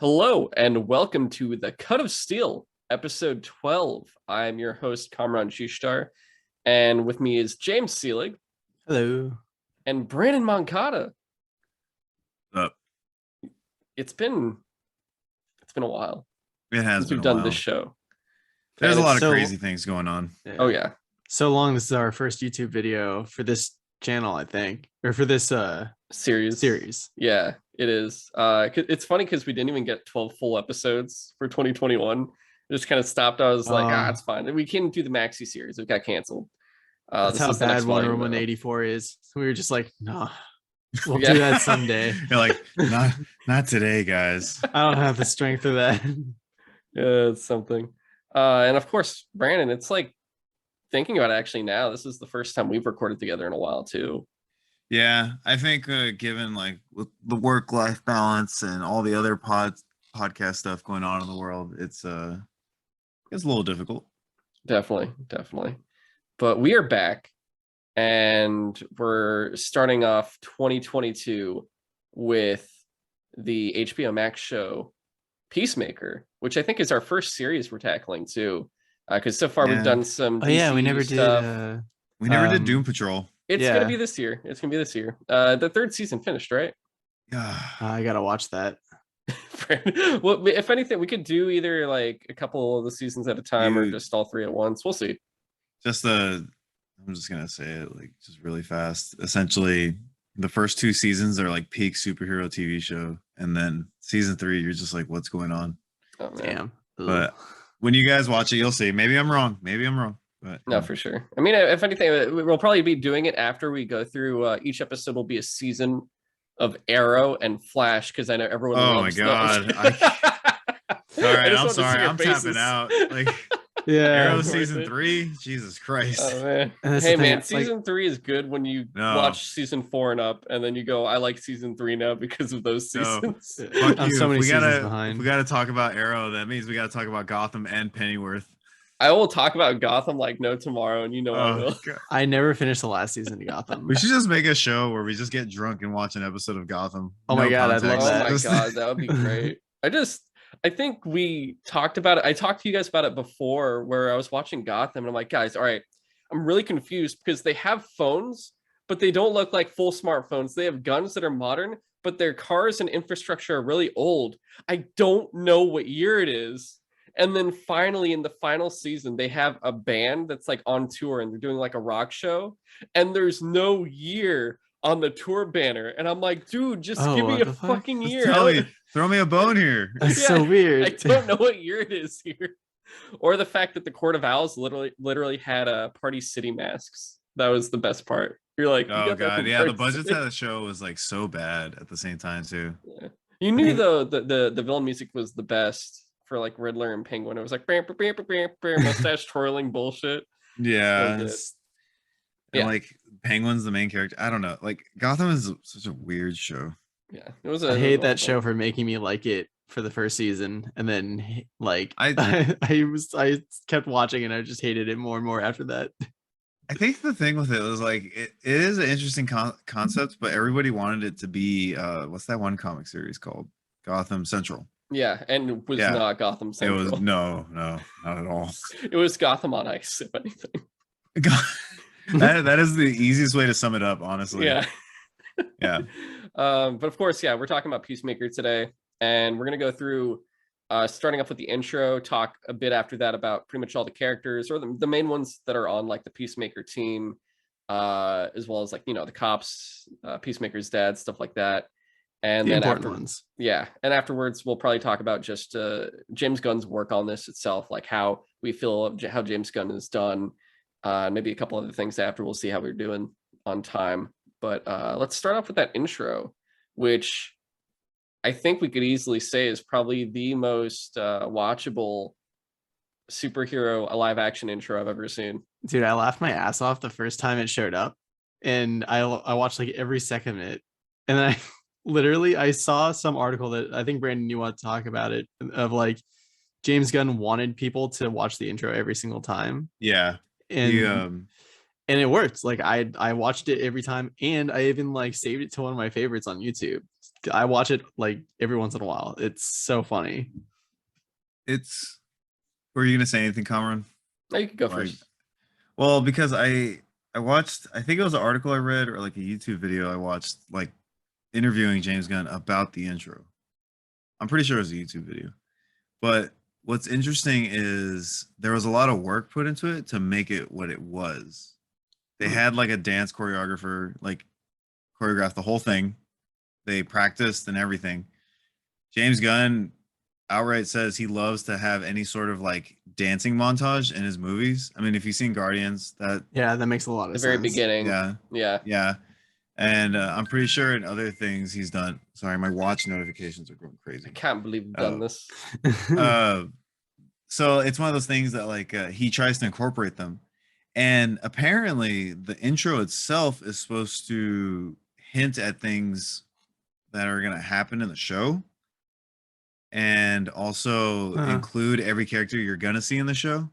Hello and welcome to the Cut of Steel, episode 12. I'm your host, Kamran Shishtar, and with me is James Seelig. Hello. And Brandon Moncada. Up. It's been a while. It has since been we've done while. this show. There's And a lot it's of crazy things going on. Yeah. Oh yeah. So long. This is our first YouTube video for this channel, I think, or for this series. Yeah, it is. It's funny because we didn't even get 12 full episodes for 2021. It just kind of stopped. I was like, it's fine. We can't do the maxi series. It got canceled. That's how bad Wonder Woman 84 is. We were just like, nah, we'll do that someday. You're like, not today, guys. I don't have the strength for that. Yeah, it's something. And of course, Brandon, it's like thinking about it actually now, this is the first time we've recorded together in a while too. Yeah, I think given like with the work-life balance and all the other podcast stuff going on in the world, it's a little difficult. Definitely. But we are back and we're starting off 2022 with the HBO Max show Peacemaker, which I think is our first series we're tackling too. Because so far we've done some we never stuff. We never did Doom Patrol. It's gonna be this year. The third season finished, right? Yeah, I gotta watch that. Well, if anything, we could do either like a couple of the seasons at a time or just all three at once. We'll see. I'm just gonna say it like just really fast. Essentially, the first two seasons are like peak superhero TV show, and then season 3, you're just like, what's going on? Oh, man. Damn. But when you guys watch it, you'll see. Maybe I'm wrong. But no, for sure. I mean, if anything, we'll probably be doing it after we go through. Each episode will be a season of Arrow and Flash, because I know everyone. Oh my god! All right, I'm sorry. I'm tapping out. Like, Arrow season 3. Jesus Christ! Oh, man. Hey man, season 3 is good when you watch season 4 and up, and then you go, I like season 3 now because of those seasons. I'm so many seasons behind. If we gotta talk about Arrow, that means we gotta talk about Gotham and Pennyworth. I will talk about Gotham like no tomorrow, and you know I will. God. I never finished the last season of Gotham. We should just make a show where we just get drunk and watch an episode of Gotham. Oh my god, I'd love that. Oh my god, that would be great. I think we talked about it. I talked to you guys about it before, where I was watching Gotham, and I'm like, guys, all right, I'm really confused because they have phones, but they don't look like full smartphones. They have guns that are modern, but their cars and infrastructure are really old. I don't know what year it is. And then finally, in the final season, they have a band that's like on tour and they're doing like a rock show. And there's no year on the tour banner. And I'm like, dude, just give me a fucking year. Throw me a bone here. That's so weird. I don't know what year it is here. Or the fact that the Court of Owls literally had Party City masks. That was the best part. You're like, oh god, yeah, the budget of the show was like so bad at the same time too. Yeah. You knew though the villain music was the best. For like Riddler and Penguin, it was like mustache twirling bullshit. Yeah, and like Penguin's the main character. I don't know. Like Gotham is such a weird show. Yeah, I hate that show for making me like it for the first season, and then like I kept watching and I just hated it more and more after that. I think the thing with it was like it is an interesting concept, but everybody wanted it to be what's that one comic series called? Gotham Central. Yeah, and it was not Gotham Central. It was no, not at all. It was Gotham on Ice, if anything. that is the easiest way to sum it up, honestly. Yeah. Yeah. But of course, we're talking about Peacemaker today, and we're gonna go through starting off with the intro, talk a bit after that about pretty much all the characters or the main ones that are on like the Peacemaker team, as well as like, the cops, Peacemaker's dad, stuff like that. And then afterwards, we'll probably talk about just James Gunn's work on this itself, like how we feel how James Gunn is done. Maybe a couple other things after. We'll see how we're doing on time. But let's start off with that intro, which I think we could easily say is probably the most watchable superhero live action intro I've ever seen. Dude, I laughed my ass off the first time it showed up, and I watched like every second of it, and then I saw some article that I think Brandon, you want to talk about it, of like James Gunn wanted people to watch the intro every single time. Yeah. And it worked. Like I watched it every time, and I even like saved it to one of my favorites on YouTube I watch it like every once in a while. It's so funny. It's. Were you gonna say anything, Cameron? No, you can go Or I- first. Well, because I watched, I think it was an article I read or like a YouTube video I watched, like interviewing James Gunn about the intro. I'm pretty sure it was a YouTube video. But what's interesting is there was a lot of work put into it to make it what it was. They had like a dance choreographer, like choreographed the whole thing. They practiced and everything. James Gunn outright says he loves to have any sort of like dancing montage in his movies. I mean, if you've seen Guardians, that Yeah, that makes a lot of The very sense. beginning. yeah, Yeah. yeah. And I'm pretty sure in other things he's done. Sorry, my watch notifications are going I crazy. can't believe you've done this. So it's one of those things that like he tries to incorporate them, and apparently the intro itself is supposed to hint at things that are going to happen in the show, and also Huh. include every character you're gonna see in the show.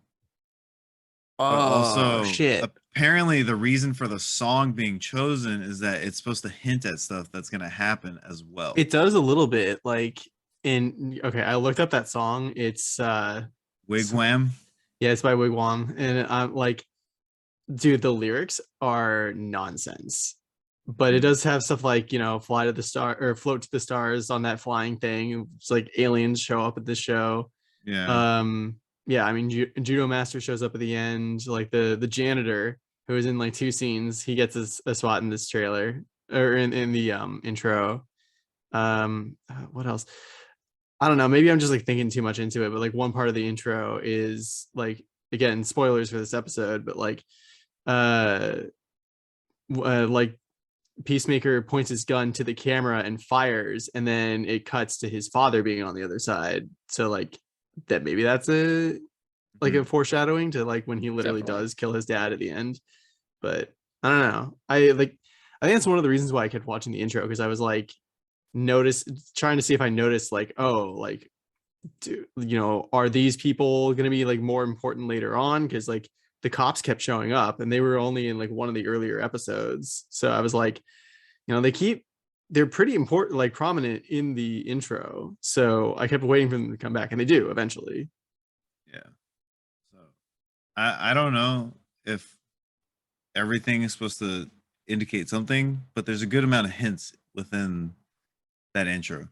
But Oh also, shit! apparently, the reason for the song being chosen is that it's supposed to hint at stuff that's gonna happen as well. It does a little bit like in okay. I looked up that song. It's Wigwam. yeah, it's by Wigwam, and I'm like, dude, the lyrics are nonsense. But it does have stuff like, you know, fly to the star or float to the stars on that flying thing. It's like aliens show up at this show. Yeah. Yeah, I mean, Judo Master shows up at the end, like the janitor who is in like 2 scenes. He gets a spot in this trailer or in the intro. What else? I don't know. Maybe I'm just like thinking too much into it, but like one part of the intro is like, again, spoilers for this episode, but like Peacemaker points his gun to the camera and fires, and then it cuts to his father being on the other side. So like that maybe that's a like a foreshadowing to like when he literally Definitely. does kill his dad at the end. But I don't know. I think that's one of the reasons why I kept watching the intro, because I was like trying to see if I noticed like, oh, like you know, are these people going to be like more important later on? Because like the cops kept showing up and they were only in like one of the earlier episodes. So I was like, you know, they're pretty important, like prominent in the intro. So I kept waiting for them to come back, and they do eventually. Yeah. So I don't know if everything is supposed to indicate something, but there's a good amount of hints within that intro.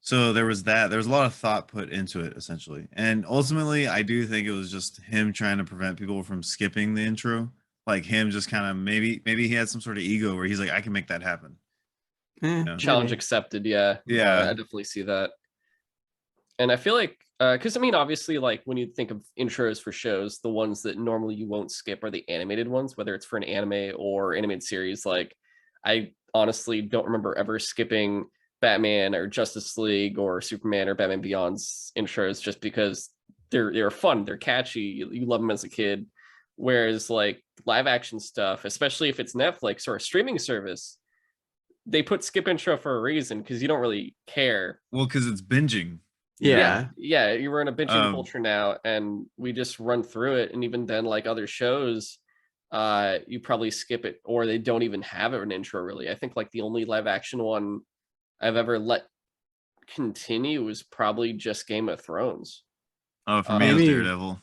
So there was that. There was a lot of thought put into it, essentially. And ultimately, I do think it was just him trying to prevent people from skipping the intro. Like him just kind of maybe he had some sort of ego where he's like, I can make that happen. Challenge Maybe. accepted. Yeah. Yeah. I definitely see that. And I feel like, because I mean, obviously, like when you think of intros for shows, the ones that normally you won't skip are the animated ones, whether it's for an anime or animated series. Like, I honestly don't remember ever skipping Batman or Justice League or Superman or Batman Beyond's intros, just because they're fun, they're catchy, you love them as a kid. Whereas like live action stuff, especially if it's Netflix or a streaming service, they put skip intro for a reason, because you don't really care. Well, because it's binging. Yeah. Yeah, you're in a binging Um, culture now, and we just run through it. And even then, like other shows, you probably skip it, or they don't even have an intro really. I think like the only live action one I've ever let continue was probably just Game of Thrones. Oh, for me, it was Maybe- Daredevil.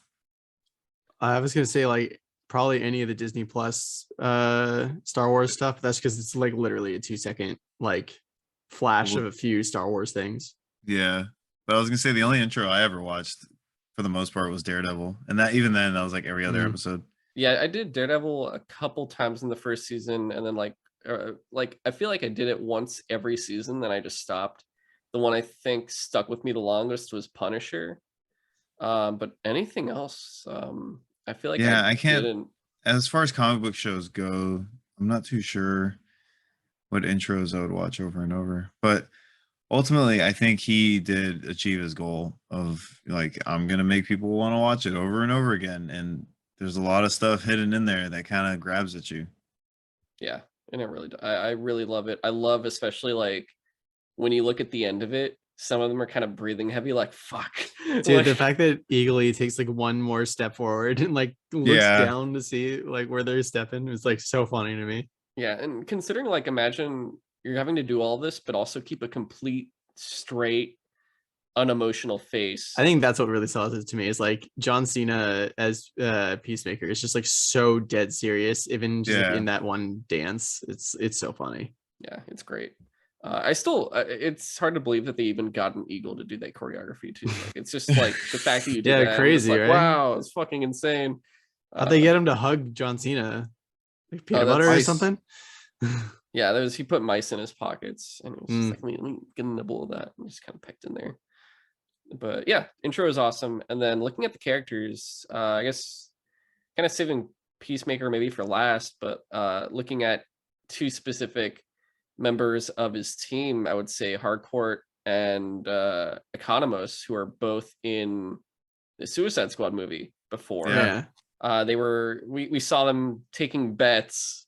I was gonna say like probably any of the Disney Plus Star Wars stuff. That's because it's like literally a 2-second like flash of a few Star Wars things. Yeah. But I was gonna say the only intro I ever watched for the most part was Daredevil. And that even then that was like every other episode. Yeah, I did Daredevil a couple times in the first season, and then like I feel like I did it once every season, then I just stopped. The one I think stuck with me the longest was Punisher. But anything else, I feel like Yeah, I can't didn't. as far as comic book shows go, I'm not too sure what intros I would watch over and over. But ultimately, I think he did achieve his goal of like, I'm gonna make people want to watch it over and over again. And there's a lot of stuff hidden in there that kind of grabs at you. Yeah, and it really, I really love it. I love especially like when you look at the end of it, some of them are kind of breathing heavy, like fuck. Dude, Like, the fact that Eagly takes like one more step forward and like looks Yeah. down to see like where they're stepping is like so funny to me. yeah, and considering like imagine you're having to do all this, but also keep a complete, straight, unemotional face. I think that's what really sells it to me, is like John Cena as Peacemaker is just like so dead serious, even just like Yeah. in that one dance. It's so funny. Yeah, it's great. I still, it's hard to believe that they even got an eagle to do that choreography too. Like, it's just like the fact that you did Yeah, that, crazy, it's like, right? wow, it's fucking insane. How'd they get him to hug John Cena? Like peanut butter or Ice. something? Yeah, he put mice in his pockets, and it was just Mm. like, let me get a nibble of that, and just kind of pecked in there. But yeah, intro is awesome. And then looking at the characters, I guess kind of saving Peacemaker maybe for last, but looking at two specific members of his team, I would say Harcourt and Economos, who are both in the Suicide Squad movie before. Yeah. We saw them taking bets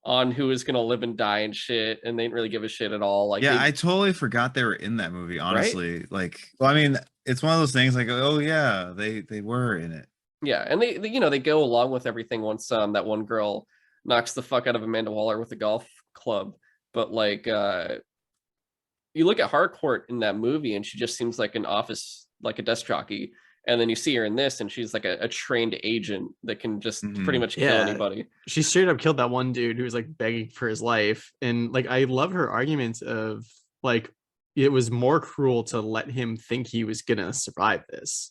on who is gonna live and die and shit, and they didn't really give a shit at all. Like, Yeah, I totally forgot they were in that movie, Right? honestly. Like, well, I mean, it's one of those things like, oh yeah, they were in it. yeah, and they you know, they go along with everything once that one girl knocks the fuck out of Amanda Waller with a golf club. But like, you look at Harcourt in that movie, and she just seems like an office, like a desk jockey. And then you see her in this, and she's like a trained agent that can just pretty much kill Yeah. anybody. She straight up killed that one dude who was like begging for his life. And like I love her arguments of like it was more cruel to let him think he was gonna survive this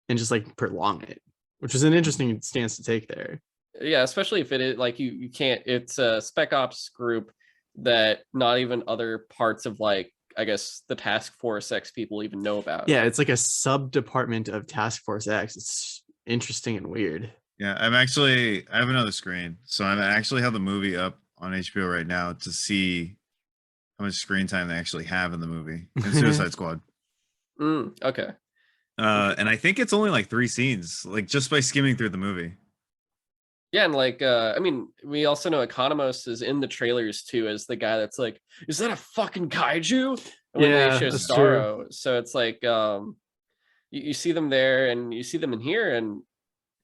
and just like prolong it, which is an interesting stance to take there. Yeah, especially if it is like you can't, it's a spec ops group that not even other parts of, like, I guess the Task Force X people even know about. Yeah, it's like a sub department of Task Force X. It's interesting and weird. Yeah, I have another screen, so I actually have the movie up on HBO right now to see how much screen time they actually have in the movie in Suicide Squad. Okay. And I think it's only like 3 scenes, like just by skimming through the movie. Yeah, and like, I mean, we also know Economos is in the trailers too as the guy that's like, is that a fucking kaiju? And when Yeah, they show that's Starro, so it's like, you see them there, and you see them in here, and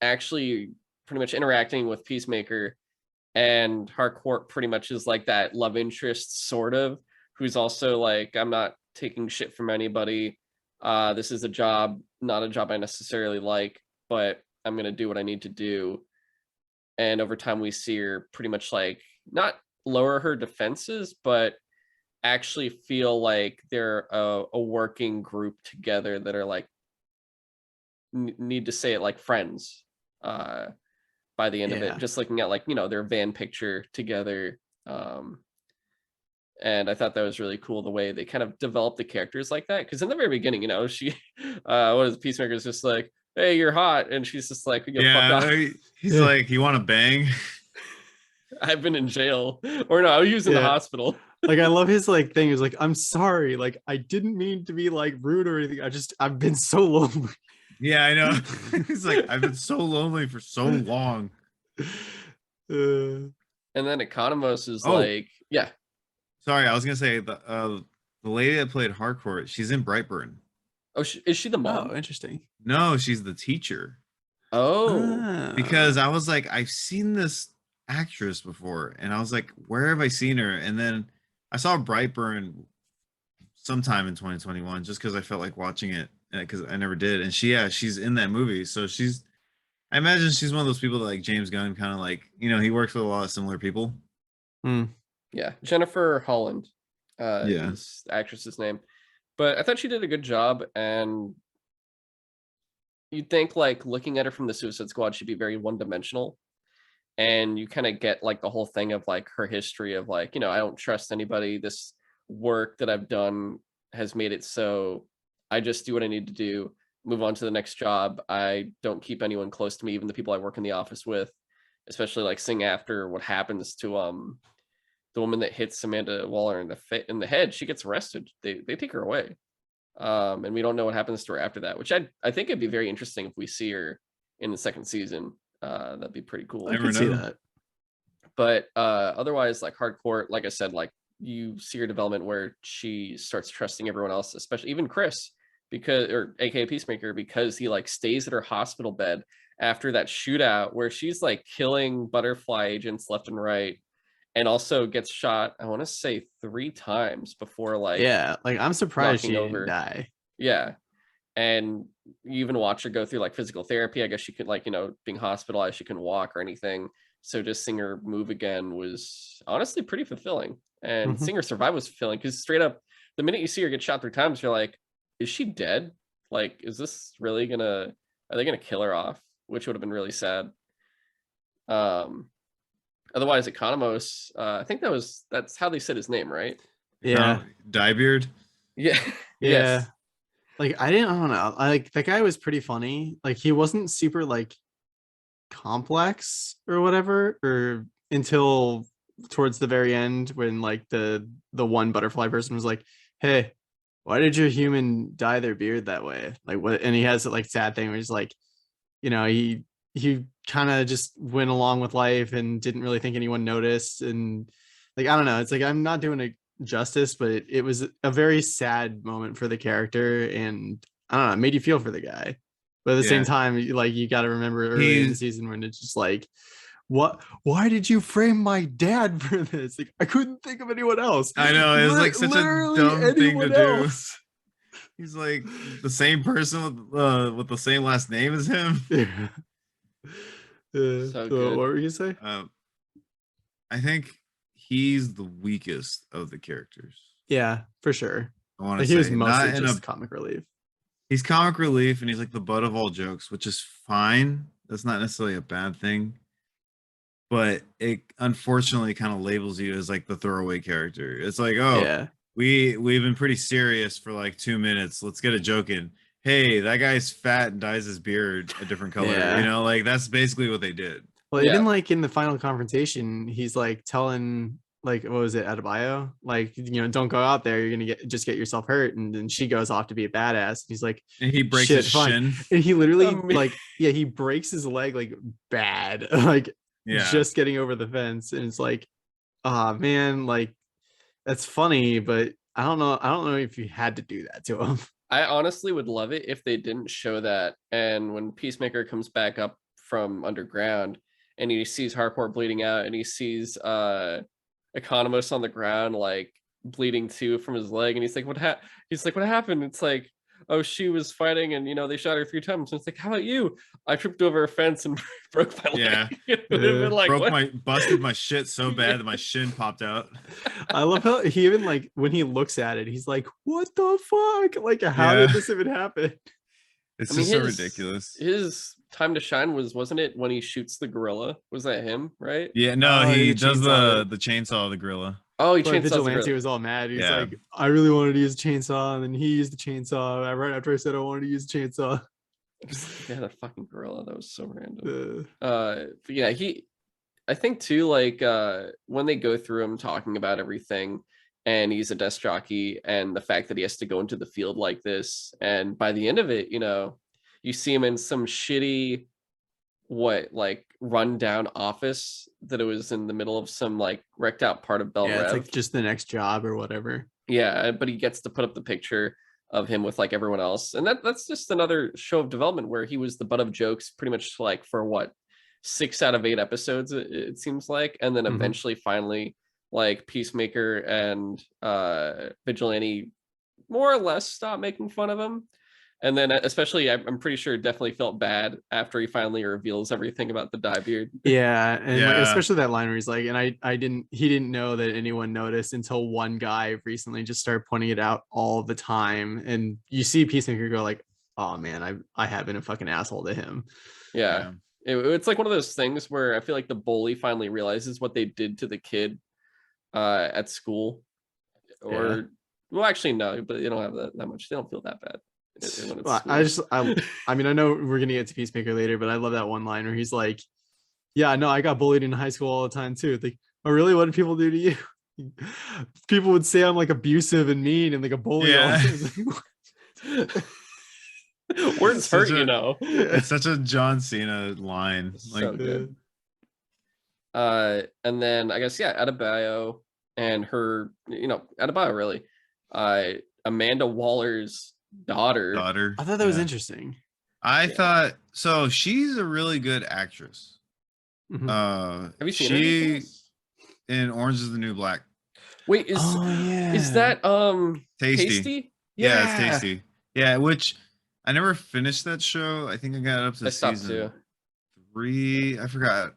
actually pretty much interacting with Peacemaker, and Harcourt pretty much is like that love interest sort of, who's also like, I'm not taking shit from anybody. This is a job, not a job I necessarily like, but I'm gonna do what I need to do. And over time we see her pretty much like not lower her defenses, but actually feel like they're a working group together that are like need to say it like friends by the end of it, just looking at, like, you know, their van picture together. And I thought that was really cool the way they kind of developed the characters like that, because in the very beginning, you know, she what is Peacemaker's just like, hey, you're hot, and she's just like, Yeah, fuck off. he's like, you want to bang? I've been in jail, or no, he was in the hospital. Like, I love his like thing. He's like, I'm sorry, like I didn't mean to be like rude or anything. I've been so lonely. Yeah, I know. He's like, I've been so lonely for so long. And then Economos is like, yeah. Sorry, I was gonna say the lady that played Harcourt, she's in Brightburn. Oh, is she the mom? Oh, interesting. No, she's the teacher. Oh, because I was like, I've seen this actress before, and I was like, where have I seen her? And then I saw Brightburn sometime in 2021, just because I felt like watching it, because I never did. And she's in that movie, so I imagine she's one of those people that like James Gunn kind of like, you know, he works with a lot of similar people. Yeah, Jennifer Holland is the actress's name. But I thought she did a good job, and you'd think, like, looking at her from the Suicide Squad, she'd be very one-dimensional. And you kind of get like the whole thing of like her history of like, you know, I don't trust anybody. This work that I've done has made it so I just do what I need to do, move on to the next job. I don't keep anyone close to me, even the people I work in the office with, especially like seeing after what happens to the woman that hits Amanda Waller in the head. She gets arrested. They take her away. And we don't know what happens to her after that, which I think it'd be very interesting if we see her in the second season. That'd be pretty cool. I can see that. But otherwise, like Harcourt, like I said, like you see her development where she starts trusting everyone else, especially even Chris, or aka Peacemaker, because he like stays at her hospital bed after that shootout where she's like killing butterfly agents left and right. and also gets shot, I want to say 3 times before like Yeah, like I'm surprised she knocking didn't over. die. Yeah. And you even watch her go through like physical therapy. I guess she could, like, you know, being hospitalized, she couldn't walk or anything. So just seeing her move again was honestly pretty fulfilling. And Mhm. seeing her survive was fulfilling because straight up, the minute you see her get shot 3 times, you're like, is she dead? Like, is this really are they gonna kill her off? Which would have been really sad. Um, Otherwise, Economos, I think that's how they said his name, right? Yeah, Diebeard. Yeah. yeah. Yes. Like I don't know. I like that guy was pretty funny. Like he wasn't super like complex or whatever, or until towards the very end when like the one butterfly person was like, hey, why did your human dye their beard that way? Like what? And he has that like sad thing where he's like, you know, he kind of just went along with life and didn't really think anyone noticed. And like I don't know, it's like I'm not doing it justice, but it was a very sad moment for the character, and I don't know, it made you feel for the guy. But at the same Yeah. time, like you got to remember early in the season when it's just like, what? Why did you frame my dad for this? Like I couldn't think of anyone else. I know, it was like such a Literally dumb thing to anyone do. else. He's like the same person with the same last name as him. Yeah. So So good. what were you say? I think he's the weakest of the characters. Yeah, for sure. I want to Like say he was mostly not in just a comic relief. he's comic relief and he's like the butt of all jokes, which is fine. That's not necessarily a bad thing. But it unfortunately kind of labels you as like the throwaway character. It's like, oh, Yeah. we've been pretty serious for like 2 minutes. Let's get a joke in. Hey, that guy's fat and dyes his beard a different color. Yeah. You know, like that's basically what they did. Well, Yeah. even like in the final confrontation, he's like telling like what was it, Adebayo? Like, you know, don't go out there, you're gonna get yourself hurt. And then she goes off to be a badass. He's like, And he breaks shit, his fine. shin. And he literally Um, like, yeah, he breaks his leg like bad, like Yeah. just getting over the fence. And it's like, ah man, like that's funny, but I don't know if you had to do that to him. I honestly would love it if they didn't show that. And when Peacemaker comes back up from underground and he sees Harcourt bleeding out and he sees Economos on the ground, like bleeding too from his leg, and he's like, what happened? It's like, oh, she was fighting and, you know, they shot her 3 times. And it's like, how about you? I tripped over a fence and broke my leg. Yeah. It would have been like, Busted my shit so bad that my shin popped out. I love how he even like when he looks at it, he's like, what the fuck? Like, how did this even happen? It's I mean, just so ridiculous. His time to shine wasn't it when he shoots the gorilla? Was that him, right? Yeah, no, he does the chainsaw chainsaw of the gorilla. Oh, he But chainsaws the Vigilante gorilla. was all mad. He's Yeah. like, I really wanted to use a chainsaw, and then he used the chainsaw right after I said I wanted to use a chainsaw. Yeah, that fucking gorilla. That was so random. Uh, But yeah, I think too, like when they go through him talking about everything, and he's a desk jockey, and the fact that he has to go into the field like this, and by the end of it, you know, you see him in some shitty, like rundown office that it was in the middle of some like wrecked out part of Bel yeah, it's Rev. like just the next job or whatever. Yeah, but he gets to put up the picture of him with like everyone else, and that's just another show of development where he was the butt of jokes pretty much like for what 6 out of 8 episodes it seems like, and then eventually finally like Peacemaker and Vigilante more or less stop making fun of him. And then especially I'm pretty sure definitely felt bad after he finally reveals everything about the dye beard. Yeah, and like, Yeah. especially that line where he's like, and he didn't know that anyone noticed until one guy recently just started pointing it out all the time. And you see Peacemaker go like, oh man, I have been a fucking asshole to him. Yeah. It's like one of those things where I feel like the bully finally realizes what they did to the kid at school. Or well, actually no, but they don't have that much. They don't feel that bad. Well, I mean, I know we're gonna get to Peacemaker later, but I love that one line where he's like, yeah, no, I got bullied in high school all the time too. Like, oh really? What did people do to you? People would say I'm like abusive and mean and like a bully. Yeah. Words hurt, you know. It's such a John Cena line. Like, So good. And then I guess Adebayo and her, you know, Adebayo really, Amanda Waller's daughter. I thought that was interesting. I thought so. She's a really good actress. Mhm. Have you seen her? in Orange Is the New Black. Wait, Oh yeah. is that Tasty. Tasty? Yeah, it's Tasty. Yeah, which I never finished that show. I think I got up to I stopped season too. 3. I forgot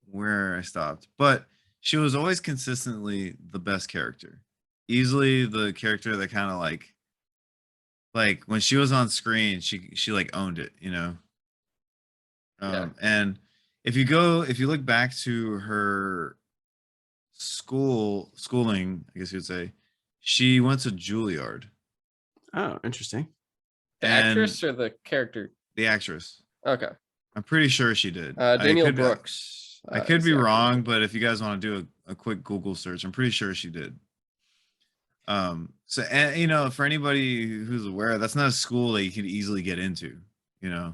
where I stopped, but she was always consistently the best character. Easily the character that kind of like when she was on screen, she like owned it, you know. Yeah. And if you look back to her schooling, I guess you'd say, she went to Juilliard. Oh, interesting. The And actress or the character? the actress. Okay. I'm pretty sure she did. Danielle Brooks. I could is be the actor. wrong, but if you guys want to do a quick Google search, I'm pretty sure she did. So and you know, for anybody who's aware, that's not a school that you could easily get into, you know.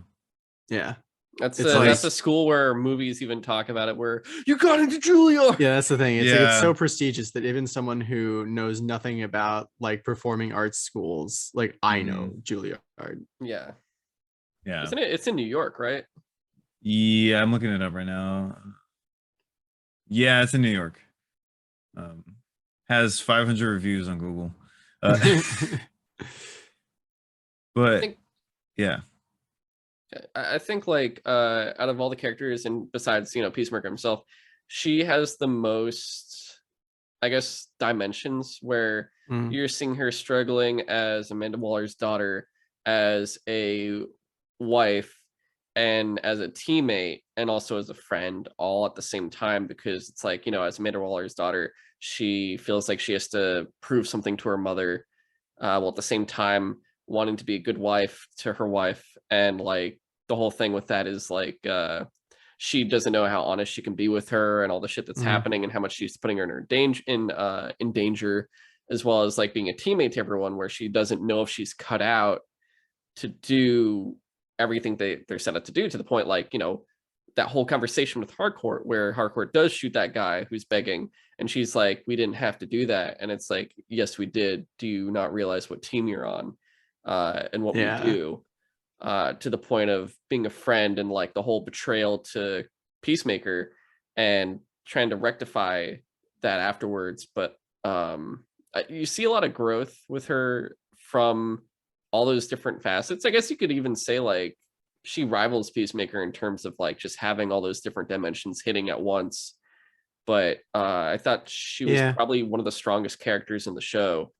Yeah. That's It's that's like- a school where movies even talk about it, where you got into Juilliard. Yeah, that's the thing. It's like it's Yeah. so prestigious that even someone who knows nothing about like performing arts schools, like I know Juilliard. Yeah. Yeah. Isn't it? It's in New York, right? Yeah, I'm looking it up right now. Yeah, it's in New York. Has 500 reviews on Google. But think- yeah. I think like out of all the characters, and besides, you know, Peacemaker himself, she has the most, I guess, dimensions where Mm. you're seeing her struggling as Amanda Waller's daughter, as a wife, and as a teammate, and also as a friend, all at the same time. Because it's like, you know, as Amanda Waller's daughter, she feels like she has to prove something to her mother, while at the same time wanting to be a good wife to her wife. And like the whole thing with that is like she doesn't know how honest she can be with her, and all the shit that's happening, and how much she's putting her in danger, as well as like being a teammate to everyone, where she doesn't know if she's cut out to do everything they're set up to do, to the point, like, you know, that whole conversation with Harcourt, where Harcourt does shoot that guy who's begging, and she's like, we didn't have to do that. And it's like, yes, we did. Do you not realize what team you're on, and what we do? To the point of being a friend, and like the whole betrayal to Peacemaker, and trying to rectify that afterwards. But you see a lot of growth with her from all those different facets. I guess you could even say like she rivals Peacemaker in terms of like just having all those different dimensions hitting at once. But I thought she was probably one of the strongest characters in the show,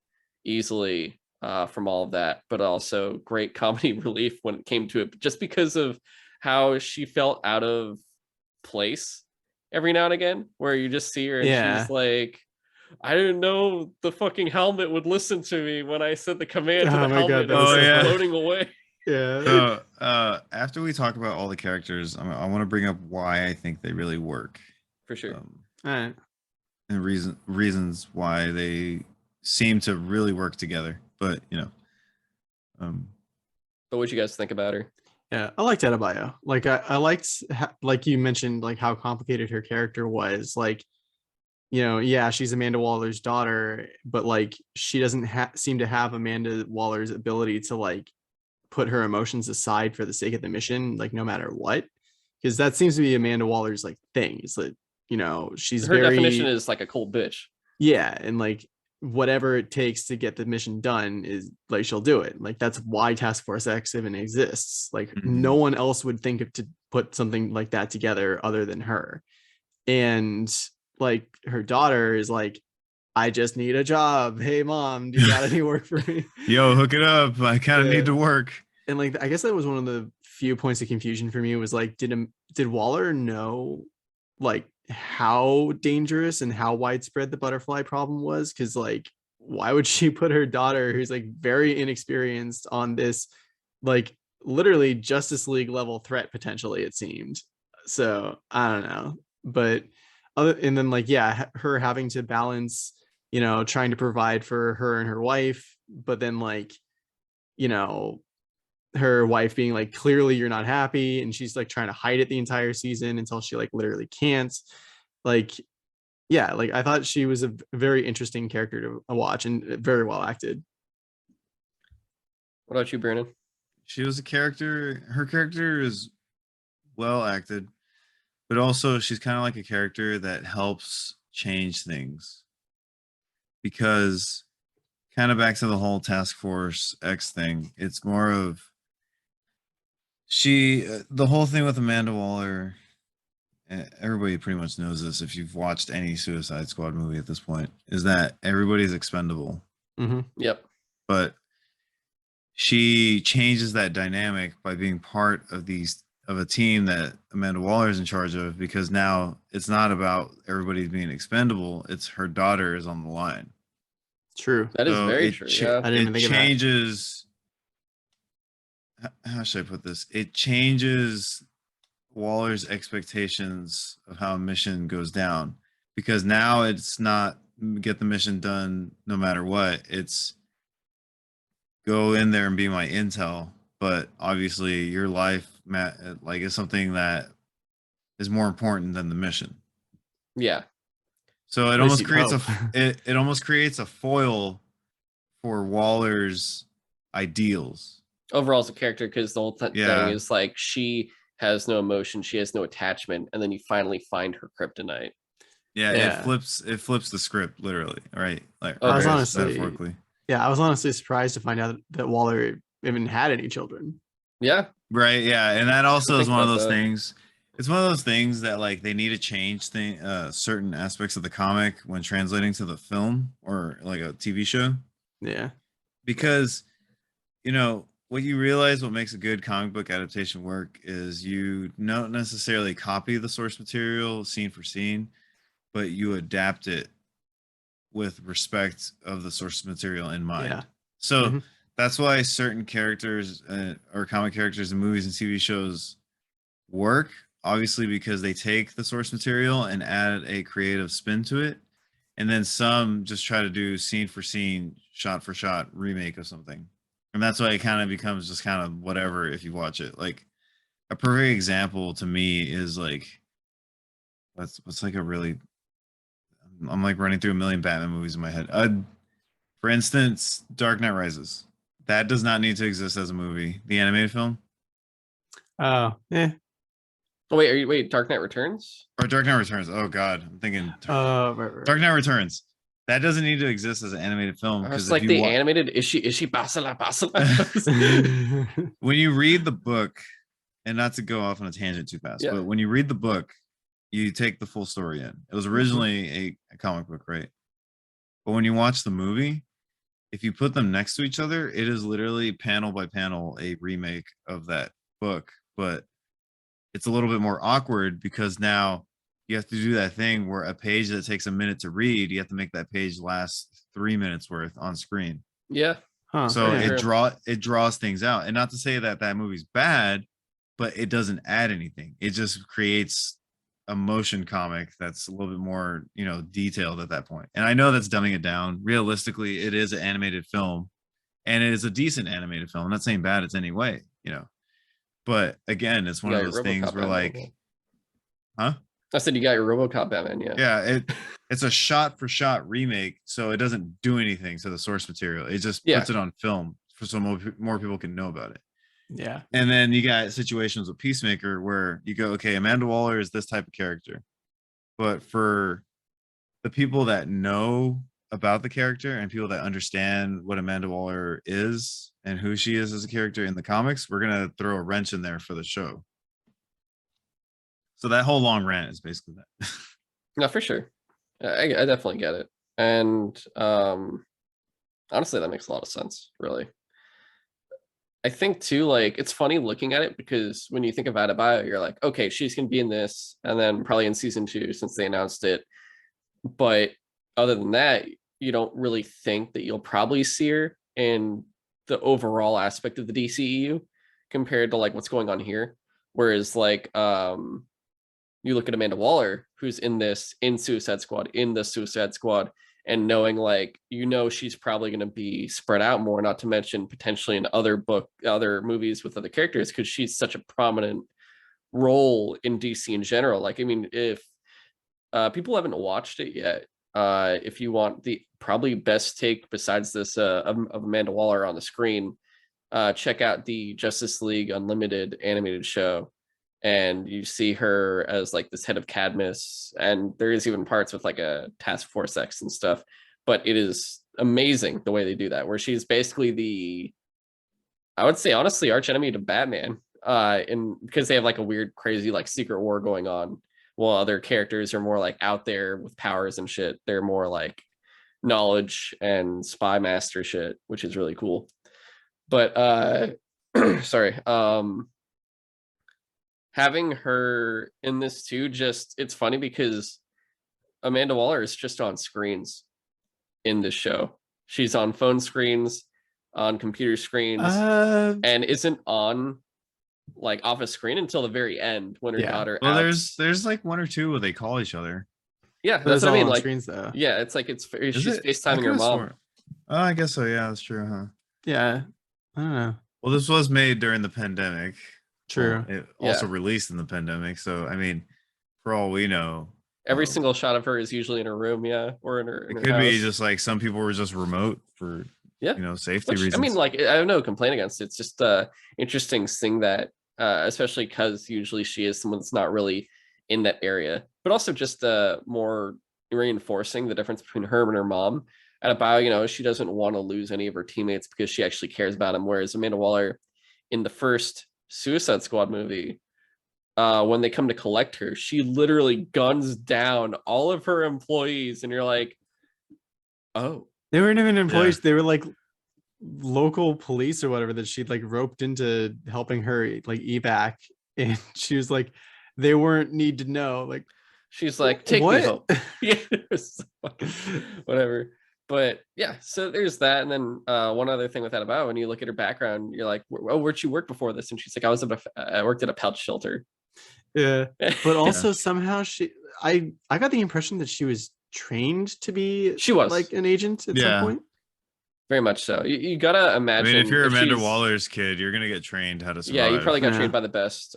easily, from all of that, but also great comedy relief when it came to it, just because of how she felt out of place every now and again, where you just see her and she's like, I didn't know the fucking helmet would listen to me when I said the command to the helmet. God, floating away. Yeah. So after we talk about all the characters, I want to bring up why I think they really work. For sure. All right. And reasons why they seem to really work together. But you know, but what you guys think about her? Yeah, I liked Adebayo. Like I liked, like you mentioned, like how complicated her character was. Like, you know, yeah, she's Amanda Waller's daughter, but like she doesn't seem to have Amanda Waller's ability to like put her emotions aside for the sake of the mission, like no matter what, because that seems to be Amanda Waller's like thing. Is that, you know, she's her definition is like a cold bitch. Yeah, and like whatever it takes to get the mission done is like she'll do it. Like that's why Task Force X even exists. Like no one else would think of to put something like that together other than her. And like her daughter is like, I just need a job. Hey mom, do you got any work for me? Yo, hook it up. I kind of need to work. And like I guess that was one of the few points of confusion for me, was like, did Waller know like how dangerous and how widespread the butterfly problem was? Because like, why would she put her daughter, who's like very inexperienced, on this like literally Justice League level threat potentially, it seemed. So I don't know, but and then like, yeah, her having to balance, you know, trying to provide for her and her wife, but then like, you know, her wife being like, clearly you're not happy, and she's like trying to hide it the entire season until she like literally can't. Like, yeah, like I thought she was a very interesting character to watch, and very well acted. What about you, Brandon? She was a character. Her character is well acted, but also she's kind of like a character that helps change things, because kind of back to the whole Task Force X thing. It's more of the whole thing with Amanda Waller. Everybody pretty much knows this if you've watched any Suicide Squad movie at this point, is that everybody's expendable. Yep. But she changes that dynamic by being part of a team that Amanda Waller is in charge of, because now it's not about everybody being expendable. It's her daughter is on the line. True. That is very true. Yeah. I didn't even think of that. Changes. How should I put this? It changes Waller's expectations of how a mission goes down, because now it's not get the mission done no matter what. It's go in there and be my intel, but obviously your life, Matt, like, is something that is more important than the mission. Yeah. So it almost creates it almost creates a foil for Waller's ideals Overall as a character, because the whole thing is like she has no emotion, she has no attachment, and then you finally find her kryptonite. Yeah. It flips the script literally, right? Like, I was honestly metaphorically. Yeah, I was honestly surprised to find out that Waller even had any children. Yeah. Right. Yeah. And that also is one of those things. It's one of those things that, like, they need to change certain aspects of the comic when translating to the film or like a TV show. Yeah. Because, what you realize, what makes a good comic book adaptation work is you don't necessarily copy the source material scene for scene, but you adapt it with respect of the source material in mind. Yeah. So that's why certain characters or comic characters in movies and TV shows work, obviously, because they take the source material and add a creative spin to it. And then some just try to do scene for scene, shot for shot remake of something. And that's why it kind of becomes just kind of whatever if you watch it. Like, a perfect example to me is like, what's like a really, I'm like running through a million Batman movies in my head. For instance, Dark Knight Rises. That does not need to exist as a movie. The animated film. Oh, yeah. Oh, wait, Dark Knight Returns? Or Dark Knight Returns. Oh God, I'm thinking right. Dark Knight Returns. That doesn't need to exist as an animated film, because like the animated is she basala. When you read the book, and not to go off on a tangent too fast, but when you read the book, you take the full story in. It was originally a comic book, right? But when you watch the movie, if you put them next to each other, it is literally panel by panel a remake of that book, but it's a little bit more awkward because now you have to do that thing where a page that takes a minute to read, you have to make that page last 3 minutes worth on screen. Yeah. So it draws things out. And not to say that that movie's bad, but it doesn't add anything. It just creates a motion comic that's a little bit more, detailed at that point. And I know that's dumbing it down. Realistically, it is an animated film, and it is a decent animated film. I'm not saying bad it's any way, But again, it's one of those things where, like, huh? I said you got your RoboCop Batman, yeah. Yeah, it's a shot for shot remake, so it doesn't do anything to the source material. It just puts it on film so more people can know about it. Yeah. And then you got situations with Peacemaker where you go, okay, Amanda Waller is this type of character. But for the people that know about the character and people that understand what Amanda Waller is and who she is as a character in the comics, we're going to throw a wrench in there for the show. So that whole long rant is basically that. No, for sure. I definitely get it. And honestly, that makes a lot of sense, really. I think too, like, it's funny looking at it because when you think of Adebayo, you're like, okay, she's gonna be in this, and then probably in season 2 since they announced it. But other than that, you don't really think that you'll probably see her in the overall aspect of the DCEU compared to like what's going on here. Whereas like you look at Amanda Waller, who's in Suicide Squad, in the Suicide Squad, and knowing like, she's probably going to be spread out more, not to mention potentially in other movies with other characters, because she's such a prominent role in DC in general. Like, I mean, if people haven't watched it yet, if you want the probably best take besides this of Amanda Waller on the screen, check out the Justice League Unlimited animated show. and you see her as like this head of Cadmus, and there is even parts with like a Task Force X and stuff. But it is amazing the way they do that, where she's basically the, I would say honestly, arch enemy to Batman. And because they have like a weird, crazy like secret war going on, while other characters are more like out there with powers and shit. They're more like knowledge and spy master shit, which is really cool. But sorry, having her in this too, just it's funny because Amanda Waller is just on screens in this show. She's on phone screens, on computer screens, and isn't on like off a screen until the very end when her daughter. Well, there's like one or two where they call each other. Yeah, that's what I mean. Like screens though. Yeah, it's like she's FaceTiming her mom. Oh, I guess so. Yeah, that's true, huh? Yeah, I don't know. Well, this was made during the pandemic. True. Well, it also released in the pandemic, so I mean, for all we know, every single shot of her is usually in her room, or in her. It could be just like some people were just remote for safety reasons. I mean, like I have no complaint against it. It's just a interesting thing that, especially because usually she is someone that's not really in that area, but also just more reinforcing the difference between her and her mom. Adebayo, she doesn't want to lose any of her teammates because she actually cares about them. Whereas Amanda Waller, in the first Suicide Squad movie, when they come to collect her, she literally guns down all of her employees, and you're like, oh, they weren't even employees. They were like local police or whatever that she'd like roped into helping her like evac, and she was like, they weren't need to know. Like, she's like, take me home. Yeah, whatever. But yeah, so there's that. And then one other thing with that about, when you look at her background, you're like, oh, where'd she work before this? And she's like, I worked at a pouch shelter. Yeah, but also somehow I got the impression that she was trained to be, she was like an agent at some point. Very much so. You gotta imagine. I mean, if you're Amanda Waller's kid, you're gonna get trained how to survive. Yeah, you probably got trained by the best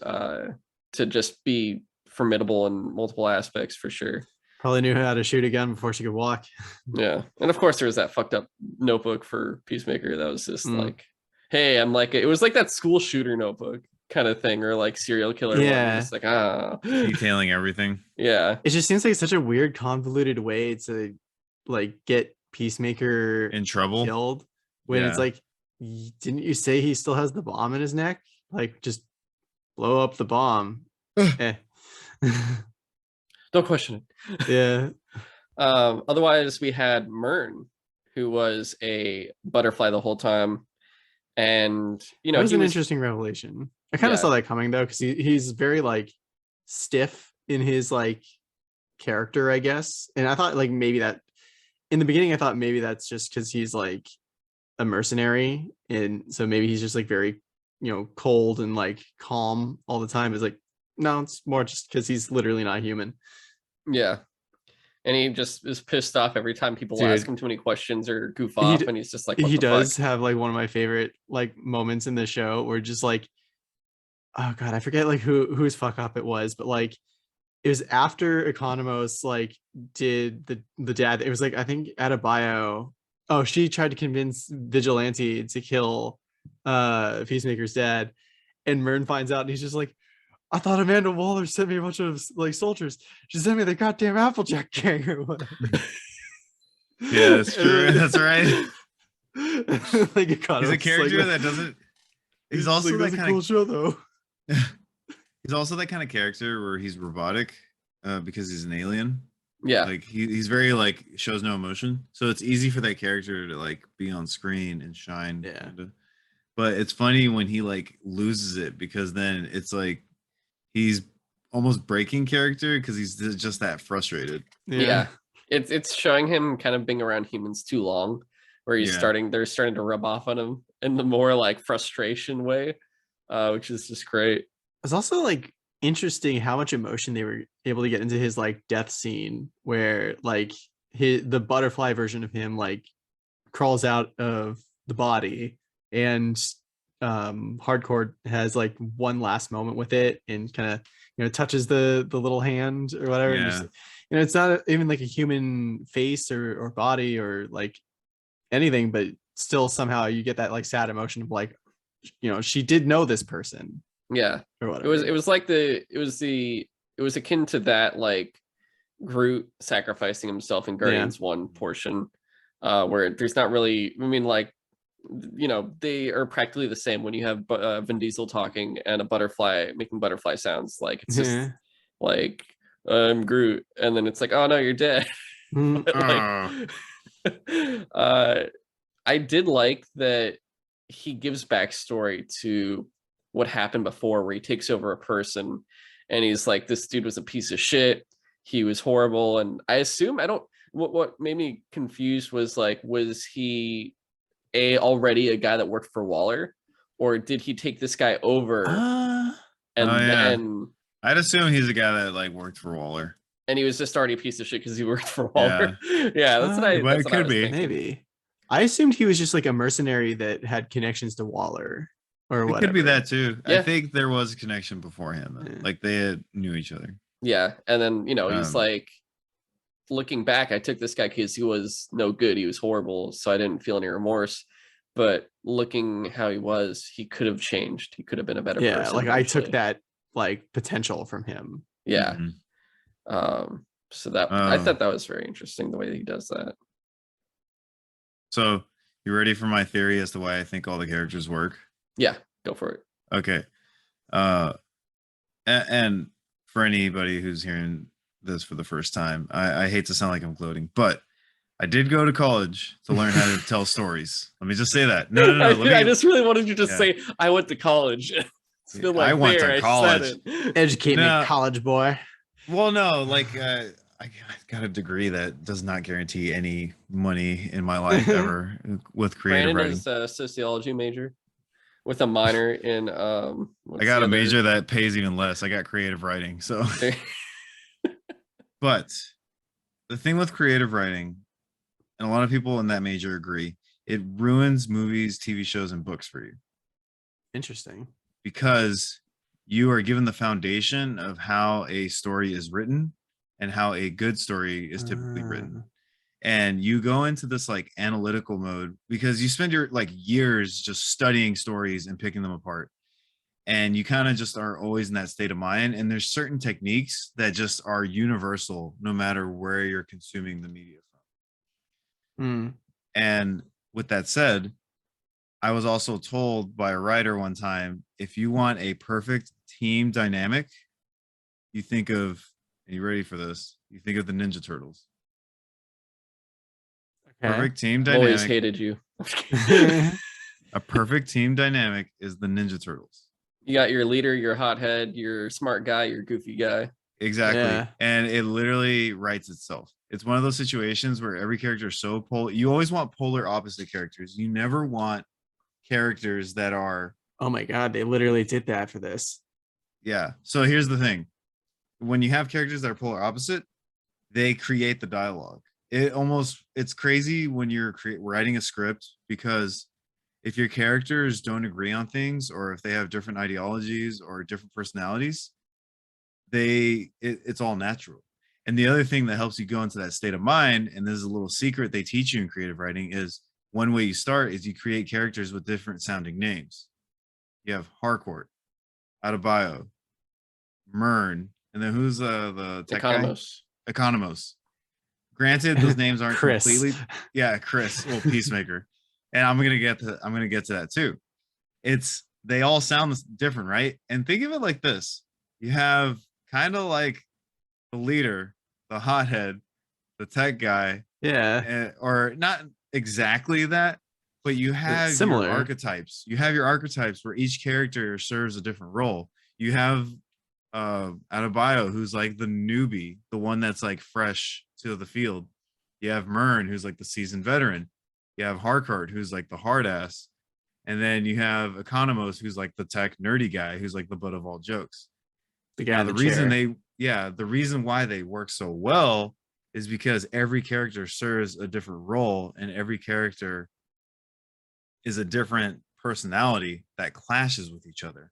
to just be formidable in multiple aspects for sure. Probably knew how to shoot a gun before she could walk. Yeah, and of course there was that fucked up notebook for Peacemaker that was just like, hey, I'm like, it was like that school shooter notebook kind of thing, or like serial killer. Yeah, just like detailing everything. Yeah, it just seems like such a weird, convoluted way to like get Peacemaker in trouble, killed, when it's like, didn't you say he still has the bomb in his neck? Like, just blow up the bomb. Don't question it. Yeah. Otherwise, we had Myrn, who was a butterfly the whole time, and it was an interesting revelation. I kind of saw that coming though, because he's very like stiff in his like character, I guess. And I thought like maybe that in the beginning, I thought maybe that's just because he's like a mercenary, and so maybe he's just like very cold and like calm all the time. Is like, no, it's more just because he's literally not human. Yeah. And he just is pissed off every time people ask him too many questions or goof off, and he's just like, what he the does fuck? have like one of my favorite like moments in the show where just like, oh god, I forget like whose fuck up it was, but like it was after Economos like did the dad. It was like, I think Adebayo. Oh, she tried to convince Vigilante to kill Peacemaker's dad, and Myrn finds out, and he's just like, I thought Amanda Waller sent me a bunch of like soldiers. She sent me the goddamn Applejack gang or whatever. Yeah, that's true. That's right. Like he's a character like, that doesn't. He's also like, that kind cool show though. He's also that kind of character where he's robotic because he's an alien. Yeah, like he's very like shows no emotion, so it's easy for that character to like be on screen and shine. Yeah, kinda. But it's funny when he like loses it, because then it's like he's almost breaking character because he's just that frustrated. Yeah. It's showing him kind of being around humans too long, where they're starting to rub off on him in the more like frustration way, which is just great. It's also like interesting how much emotion they were able to get into his like death scene, where like the butterfly version of him like crawls out of the body, and Hardcore has like one last moment with it and kind of touches the little hand or whatever. Yeah. And just, it's not even like a human face or body or like anything, but still somehow you get that like sad emotion of like, she did know this person, Yeah, or it whatever. it was akin to that, like Groot sacrificing himself in Guardians 1 portion, where there's not really, I mean, like, you know, they are practically the same when you have Vin Diesel talking and a butterfly making butterfly sounds. Like, it's just like, I'm Groot, and then it's like, oh no, you're dead. But like, I did like that he gives backstory to what happened before, where he takes over a person and he's like, this dude was a piece of shit, he was horrible. And I assume, I don't, what made me confused was like, was he already a guy that worked for Waller, or did he take this guy over and then I'd assume he's a guy that like worked for Waller, and he was just already a piece of shit because he worked for Waller? Yeah, that's what I but that's it what I could was be. thinking. Maybe. I assumed he was just like a mercenary that had connections to Waller or It whatever. could be that too. Yeah. I think there was a connection beforehand, though. Like they knew each other. Yeah, and then, you know, he's like, looking back, I took this guy because he was no good, he was horrible, so I didn't feel any remorse. But looking how he was, he could have changed. He could have been a better person. Like I took eventually. that like potential from him. Yeah. So that I thought that was very interesting, the way that he does that. So you ready for my theory as to why I think all the characters work? Yeah, go for it. Okay. And for anybody who's hearing this for the first time, I hate to sound like I'm gloating, but I did go to college to learn how to tell stories. Let me just say that. No. I just really wanted you to say I went to college. It's been like, I went to college. Educate me, college boy. Well, no, like I got a degree that does not guarantee any money in my life ever with creative Brandon writing. is a sociology major with a minor in I got a major that pays even less. I got creative writing. So but the thing with creative writing, and a lot of people in that major agree, it ruins movies, TV shows, and books for you. Interesting. Because you are given the foundation of how a story is written and how a good story is typically written. And you go into this like analytical mode because you spend your like years just studying stories and picking them apart. And you kind of just are always in that state of mind. And there's certain techniques that just are universal no matter where you're consuming the media from. And with that said, I was also told by a writer one time, if you want a perfect team dynamic, you think of, are you ready for this? You think of the Ninja Turtles. Okay. Perfect team dynamic. Always hated you. A perfect team dynamic is the Ninja Turtles. You got your leader, your hothead, your smart guy, your goofy guy. Exactly. Yeah. And it literally writes itself. It's one of those situations where every character is so polar. You always want polar opposite characters. You never want characters that are, oh my god, they literally did that for this. Yeah. So here's the thing. When you have characters that are polar opposite, they create the dialogue. It's crazy when you're writing a script, because if your characters don't agree on things, or if they have different ideologies or different personalities, it's all natural. And the other thing that helps you go into that state of mind, and this is a little secret they teach you in creative writing, is one way you start is you create characters with different sounding names. You have Harcourt, Adebayo, Mern, and then who's the tech Economos. Guy? Economos. Granted, those names aren't Chris. completely. Yeah, Chris, well, Peacemaker, and I'm gonna get to that too. They all sound different, right? And think of it like this: you have kind of like the leader, the hothead, the tech guy, or not exactly that, but you have similar archetypes. You have your archetypes where each character serves a different role. You have Adebayo, who's like the newbie, the one that's like fresh to the field. You have Mern, who's like the seasoned veteran. You have Harcourt, who's like the hard ass. And then you have Economos, who's like the tech nerdy guy, who's like the butt of all jokes. The guy. The reason why they work so well is because every character serves a different role, and every character is a different personality that clashes with each other.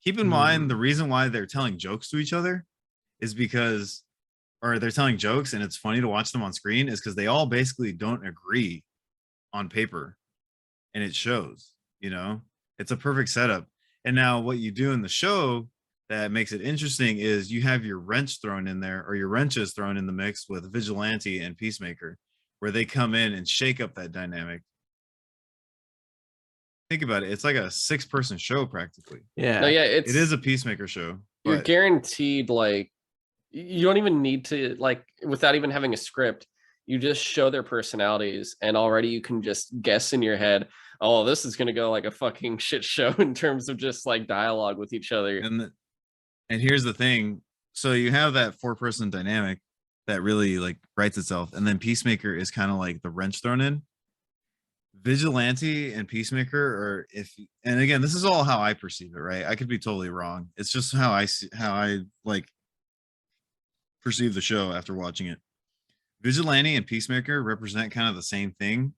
Keep in mind, the reason why they're telling jokes to each other is because, or they're telling jokes and it's funny to watch them on screen, is because they all basically don't agree on paper, and it shows. It's a perfect setup. And now what you do in the show that makes it interesting is you have your wrench thrown in there, or your wrenches thrown in the mix with Vigilante and Peacemaker, where they come in and shake up that dynamic. Think about it. It's like a 6-person show practically. Yeah. No, yeah, It is a Peacemaker show. You're But guaranteed, like, you don't even need to, like, without even having a script, you just show their personalities and already you can just guess in your head, oh, this is going to go like a fucking shit show in terms of just like dialogue with each other. and here's the thing. So you have that 4-person dynamic that really like writes itself. And then Peacemaker is kind of like the wrench thrown in. Vigilante and Peacemaker, or and again, this is all how I perceive it, right? I could be totally wrong. It's just how I like perceive the show after watching it. Vigilante and Peacemaker represent kind of the same thing,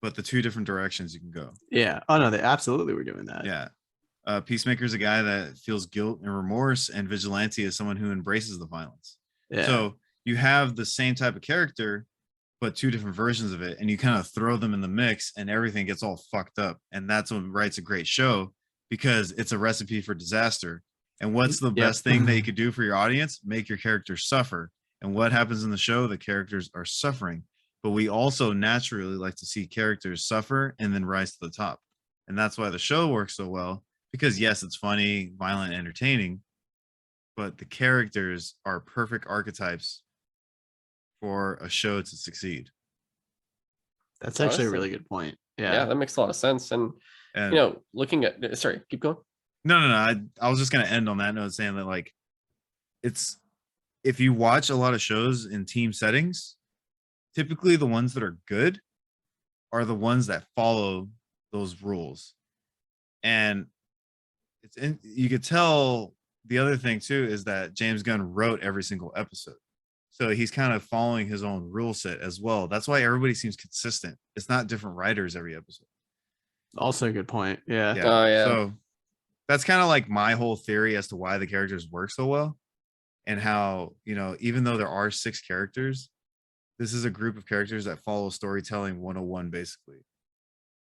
but the 2 different directions you can go. Yeah. Oh no, they absolutely were doing that. Yeah. Peacemaker is a guy that feels guilt and remorse, and Vigilante is someone who embraces the violence. Yeah. So you have the same type of character, but 2 different versions of it, and you kind of throw them in the mix and everything gets all fucked up. And that's what writes a great show, because it's a recipe for disaster. And what's the best thing that you could do for your audience? Make your characters suffer. And what happens in the show? The characters are suffering. But we also naturally like to see characters suffer and then rise to the top. And that's why the show works so well, because yes, it's funny, violent, entertaining, but the characters are perfect archetypes for a show to succeed. That's actually a really good point. Yeah, that makes a lot of sense. And you know, looking at, sorry, keep going. No. I was just gonna end on that note saying that, like, it's, if you watch a lot of shows in team settings, typically the ones that are good are the ones that follow those rules. And you could tell the other thing too is that James Gunn wrote every single episode. So he's kind of following his own rule set as well. That's why everybody seems consistent. It's not different writers every episode. Also a good point. Yeah. Oh, yeah. So that's kind of like my whole theory as to why the characters work so well, and how, you know, even though there are 6 characters, this is a group of characters that follow storytelling 101 basically,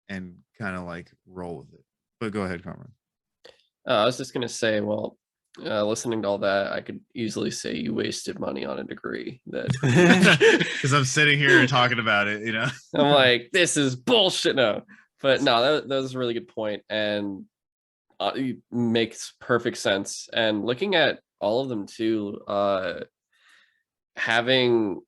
and kind of like roll with it. But go ahead, Cameron. I was just going to say, well, listening to all that, I could easily say you wasted money on a degree. That because I'm sitting here and talking about it, you know. I'm like, this is bullshit. No, but no, that was a really good point, and it makes perfect sense. And looking at all of them too, having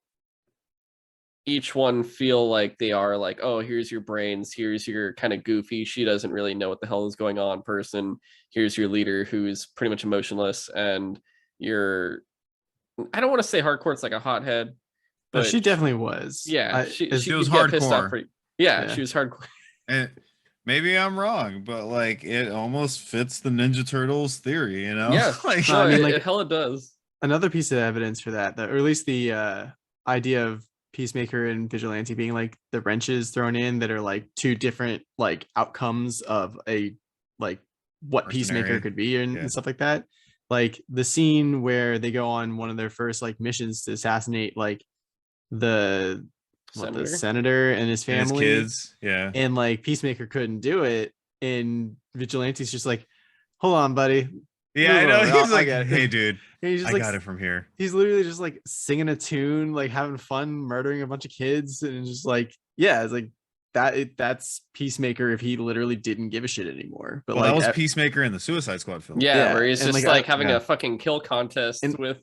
each one feel like they are like, oh, here's your brains, here's your kind of goofy, she doesn't really know what the hell is going on person, here's your leader who's pretty much emotionless, and you're, I don't want to say hardcore, it's like a hothead, but she definitely was. Yeah, she was hardcore. Pissed off yeah, she was hardcore. And maybe I'm wrong, but like it almost fits the Ninja Turtles theory, you know? Yeah, like, no, I mean, like, hell it does. Another piece of evidence for that, or at least the idea of Peacemaker and Vigilante being like the wrenches thrown in that are like 2 different like outcomes of a like what Peacemaker could be and stuff like that. Like the scene where they go on one of their first like missions to assassinate like the senator and his family, and his kids, and like Peacemaker couldn't do it, and Vigilante's just like, hold on, buddy. Yeah, I know. He's like, hey, dude, he's just I like, got it from here. He's literally just like singing a tune, like having fun, murdering a bunch of kids, and just like, yeah, it's like that. That's Peacemaker if he literally didn't give a shit anymore. But well, like that was Peacemaker in the Suicide Squad film. Yeah, where he's just like having a fucking kill contest with.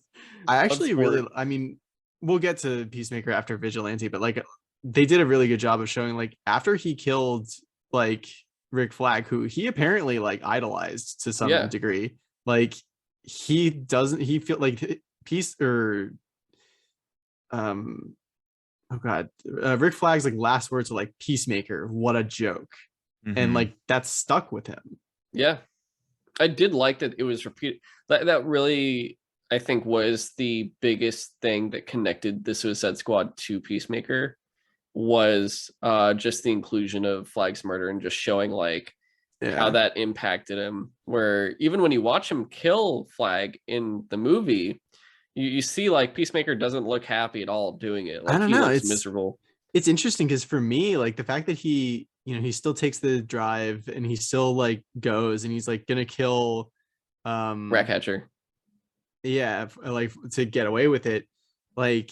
I actually really, I mean, we'll get to Peacemaker after Vigilante, but like they did a really good job of showing like after he killed like Rick Flag, who he apparently like idolized to some degree. Like he feel like Rick Flag's like last words are like, Peacemaker, what a joke. And like that stuck with him. Yeah, I did like that it was repeated. That really, I think, was the biggest thing that connected the Suicide Squad to Peacemaker, was just the inclusion of Flag's murder and just showing like how that impacted him, where even when you watch him kill Flag in the movie, you see like Peacemaker doesn't look happy at all doing it. Like, I don't know, looks miserable. It's interesting because for me, like the fact that he he still takes the drive and he still like goes and he's like gonna kill Ratcatcher. yeah, like to get away with it. Like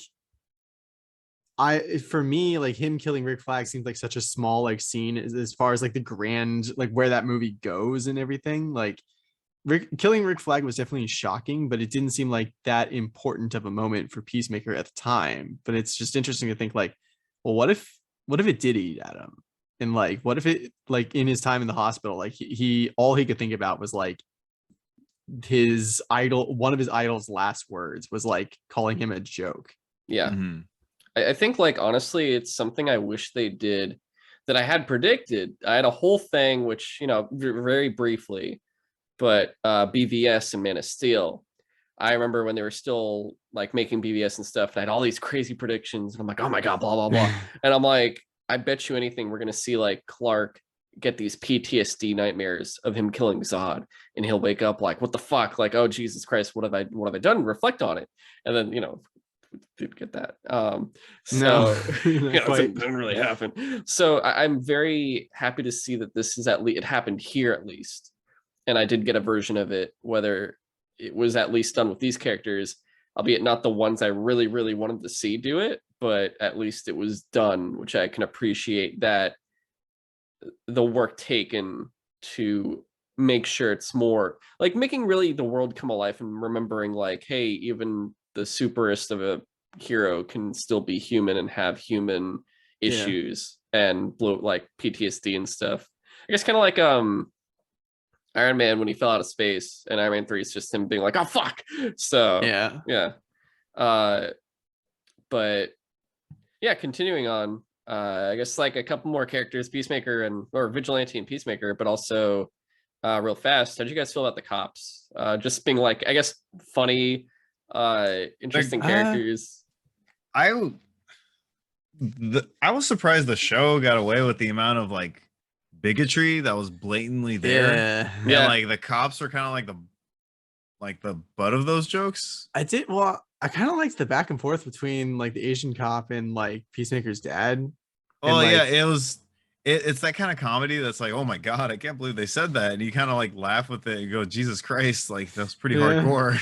for me, like him killing Rick Flag seems like such a small like scene as far as like the grand like where that movie goes and everything. Like killing Rick Flag was definitely shocking, but it didn't seem like that important of a moment for Peacemaker at the time. But it's just interesting to think like, well, what if it did eat at him? And like, what if it like in his time in the hospital, like he all he could think about was like one of his idol's last words was like calling him a joke. Yeah. Mm-hmm. I think like honestly, it's something I wish they did that I had predicted. I had a whole thing, which, very briefly, but BVS and Man of Steel. I remember when they were still like making BVS and stuff, and I had all these crazy predictions, and I'm like, oh my God, blah, blah, blah. And I'm like, I bet you anything we're gonna see like Clark get these PTSD nightmares of him killing Zod, and he'll wake up like, what the fuck? Like, oh Jesus Christ, what have I done? Reflect on it. And then, did get that. No, it didn't really happen. So I'm very happy to see that this is at least, it happened here at least. And I did get a version of it, whether it was at least done with these characters, albeit not the ones I really, really wanted to see do it, but at least it was done, which I can appreciate that the work taken to make sure it's more like making really the world come alive and remembering like, hey, even the superest of a hero can still be human and have human issues and like PTSD and stuff. I guess kind of like Iron Man when he fell out of space, and Iron Man 3 is just him being like, oh fuck. So yeah. But yeah, continuing on, I guess like a couple more characters, Peacemaker or Vigilante and Peacemaker, but also real fast, how'd you guys feel about the cops? Just being like, I guess, funny, interesting characters. I was surprised the show got away with the amount of like bigotry that was blatantly there. Yeah. And like the cops are kind of like the butt of those jokes. I kind of liked the back and forth between like the Asian cop and like Peacemaker's dad. Oh yeah, it's that kind of comedy that's like, oh my God, I can't believe they said that. And you kind of like laugh with it and go, Jesus Christ, like that's pretty hardcore.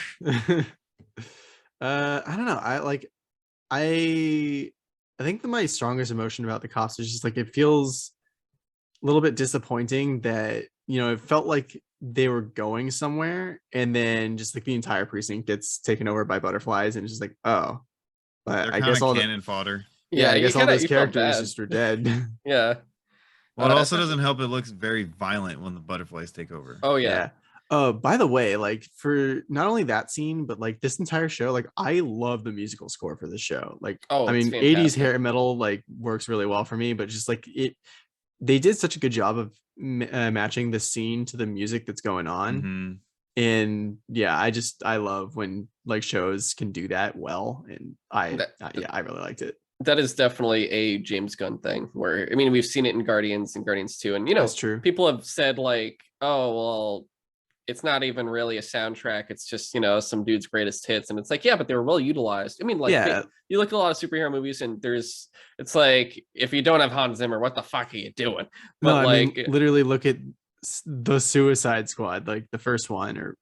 I don't know. I think that my strongest emotion about the cops is just like it feels a little bit disappointing that it felt like they were going somewhere and then just like the entire precinct gets taken over by butterflies and it's just like, oh, but I guess all cannon fodder. Yeah, I guess all those characters just are dead. Yeah. Well, it also doesn't help. It looks very violent when the butterflies take over. Oh yeah. By the way, like for not only that scene, but like this entire show, like I love the musical score for the show. Like, I mean, 80s hair metal like works really well for me, but just like they did such a good job of matching the scene to the music that's going on. Mm-hmm. And yeah, I love when like shows can do that well. And I really liked it. That is definitely a James Gunn thing where, I mean, we've seen it in Guardians and Guardians 2. And, that's true. People have said like, oh, well, it's not even really a soundtrack. It's just, some dude's greatest hits. And it's like, yeah, but they were well utilized. I mean, like you look at a lot of superhero movies and it's like, if you don't have Hans Zimmer, what the fuck are you doing? But no, I mean, literally look at the Suicide Squad, like the first one or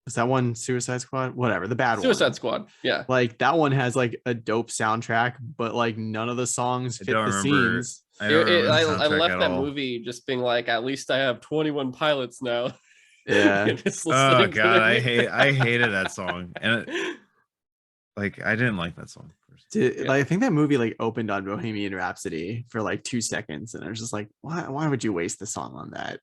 was that one Suicide Squad? Whatever, the bad Suicide Squad. Yeah. Like that one has like a dope soundtrack, but like none of the songs fit the scenes. I left that movie just being like, at least I have 21 Pilots now. Yeah. Oh God, I hated that song. And I didn't like that song. I think that movie like opened on Bohemian Rhapsody for like 2 seconds, and I was just like, why would you waste the song on that?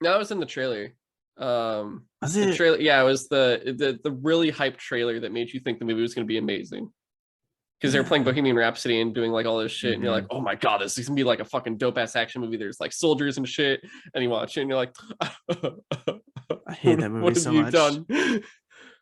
No, it was in the trailer. Was it? Trailer? Yeah, it was the really hyped trailer that made you think the movie was going to be amazing. Because they're playing Bohemian Rhapsody and doing like all this shit, and you're like, oh my God, this is gonna be like a fucking dope ass action movie. There's like soldiers and shit, and you watch it and you're like, I hate that movie so much. Done?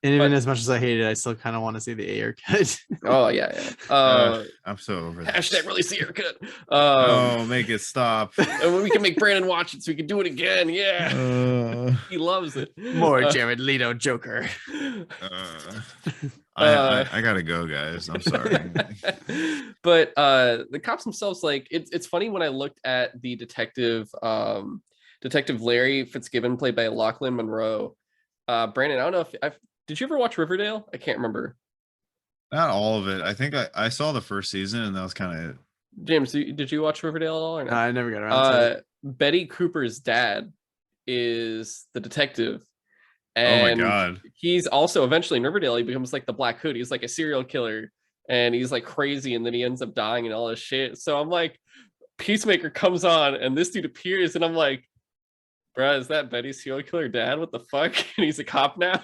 And even But- as much as I hate it, I still kind of want to see the Ayer cut. Oh yeah. I'm so over that. Hashtag release the haircut. Oh, make it stop. And we can make Brandon watch it so we can do it again. Yeah. Uh, He loves it. More Jared Leto Joker. I gotta go, guys. I'm sorry. But the cops themselves, like it's funny when I looked at the detective Larry Fitzgibbon, played by Lachlan Monroe. Brandon, I don't know if did you ever watch Riverdale? I can't remember. Not all of it. I think I saw the first season, and that was kind of it. James, did you watch Riverdale at all or not? I never got around to it. Betty Cooper's dad is the detective. Oh my And god. he's also eventually in Riverdale, he becomes like the Black Hood. He's like a serial killer and he's like crazy, and then he ends up dying and all this shit. So I'm like, Peacemaker comes on and this dude appears, and I'm like, bruh, is that Betty's serial killer dad? What the fuck? And he's a cop now.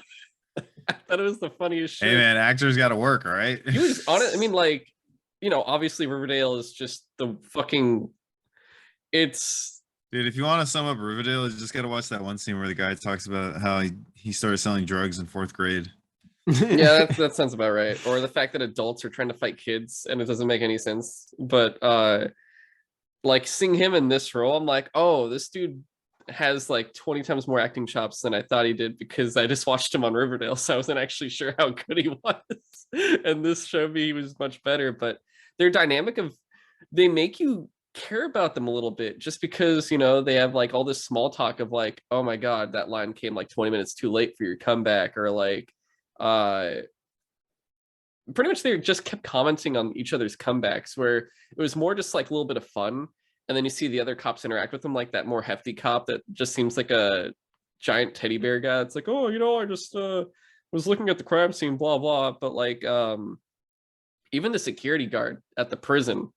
I thought it was the funniest shit. Hey man, actors got to work, all right? He was on it. I mean, like, you know, obviously Riverdale is just the fucking. It's dude. If you want to sum up Riverdale, you just got to watch that one scene where the guy talks about how he started selling drugs in 4th grade. yeah, that sounds about right. Or the fact that adults are trying to fight kids and it doesn't make any sense. But like seeing him in this role, I'm like, oh, this dude has like 20 times more acting chops than I thought he did, because I just watched him on Riverdale, so I wasn't actually sure how good he was. And this showed me he was much better. But their dynamic of, they make you care about them a little bit, just because, you know, they have like all this small talk of like, oh my god, that line came like 20 minutes too late for your comeback, or like pretty much they just kept commenting on each other's comebacks, where it was more just like a little bit of fun. And then you see the other cops interact with them, like that more hefty cop that just seems like a giant teddy bear guy. It's like, oh, you know, I just was looking at the crime scene, blah blah. But like even the security guard at the prison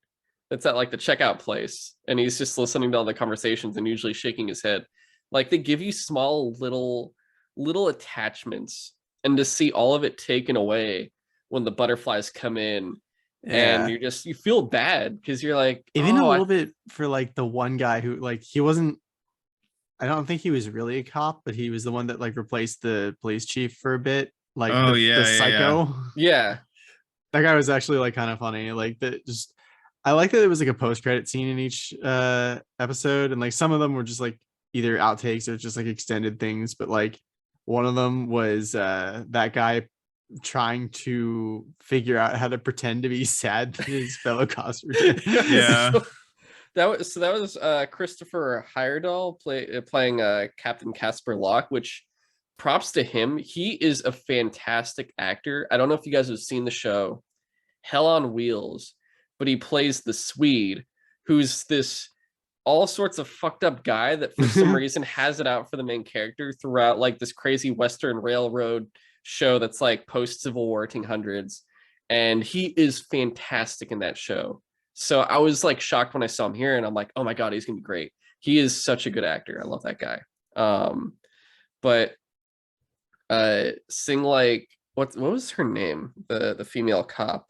that's at like the checkout place, and he's just listening to all the conversations and usually shaking his head. Like, they give you small little attachments, and to see all of it taken away when the butterflies come in. Yeah. And you feel bad, because you're like, Even oh, a little bit for like the one guy who, like, he wasn't, I don't think he was really a cop, but he was the one that like replaced the police chief for a bit. Like, Oh, the yeah, psycho. yeah. That guy was actually like kind of funny. Like, that just, I like that it was like a post-credit scene in each episode, and like some of them were just like either outtakes or just like extended things, but like one of them was that guy trying to figure out how to pretend to be sad that his fellow cops were dead. Yeah. So that was Christopher Heyerdahl playing Captain Casper Locke, which, props to him. He is a fantastic actor. I don't know if you guys have seen the show Hell on Wheels, but he plays the Swede, who's this all sorts of fucked up guy that for some reason has it out for the main character throughout like this crazy Western Railroad show that's like post Civil War 1800s, and he is fantastic in that show. So I was like shocked when I saw him here, and I'm like, oh my god, he's gonna be great. He is such a good actor. I love that guy. But sing like what was her name, the female cop?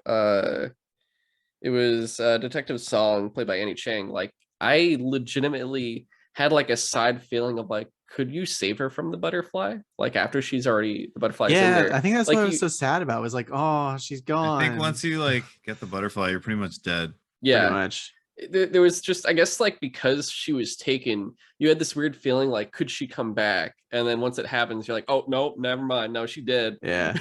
It was Detective Song, played by Annie Chang. Like, I legitimately had like a side feeling of like, could you save her from the butterfly? Like, after she's alredy, the butterfly's in there. I think that's like, what I was so sad about, was like, oh, she's gone. I think once you like get the butterfly, you're pretty much dead. yeah, pretty much. There was just, I guess, like, because she was taken, you had this weird feeling like, could she come back? And then once it happens, you're like, oh no, never mind, no, she did. Yeah.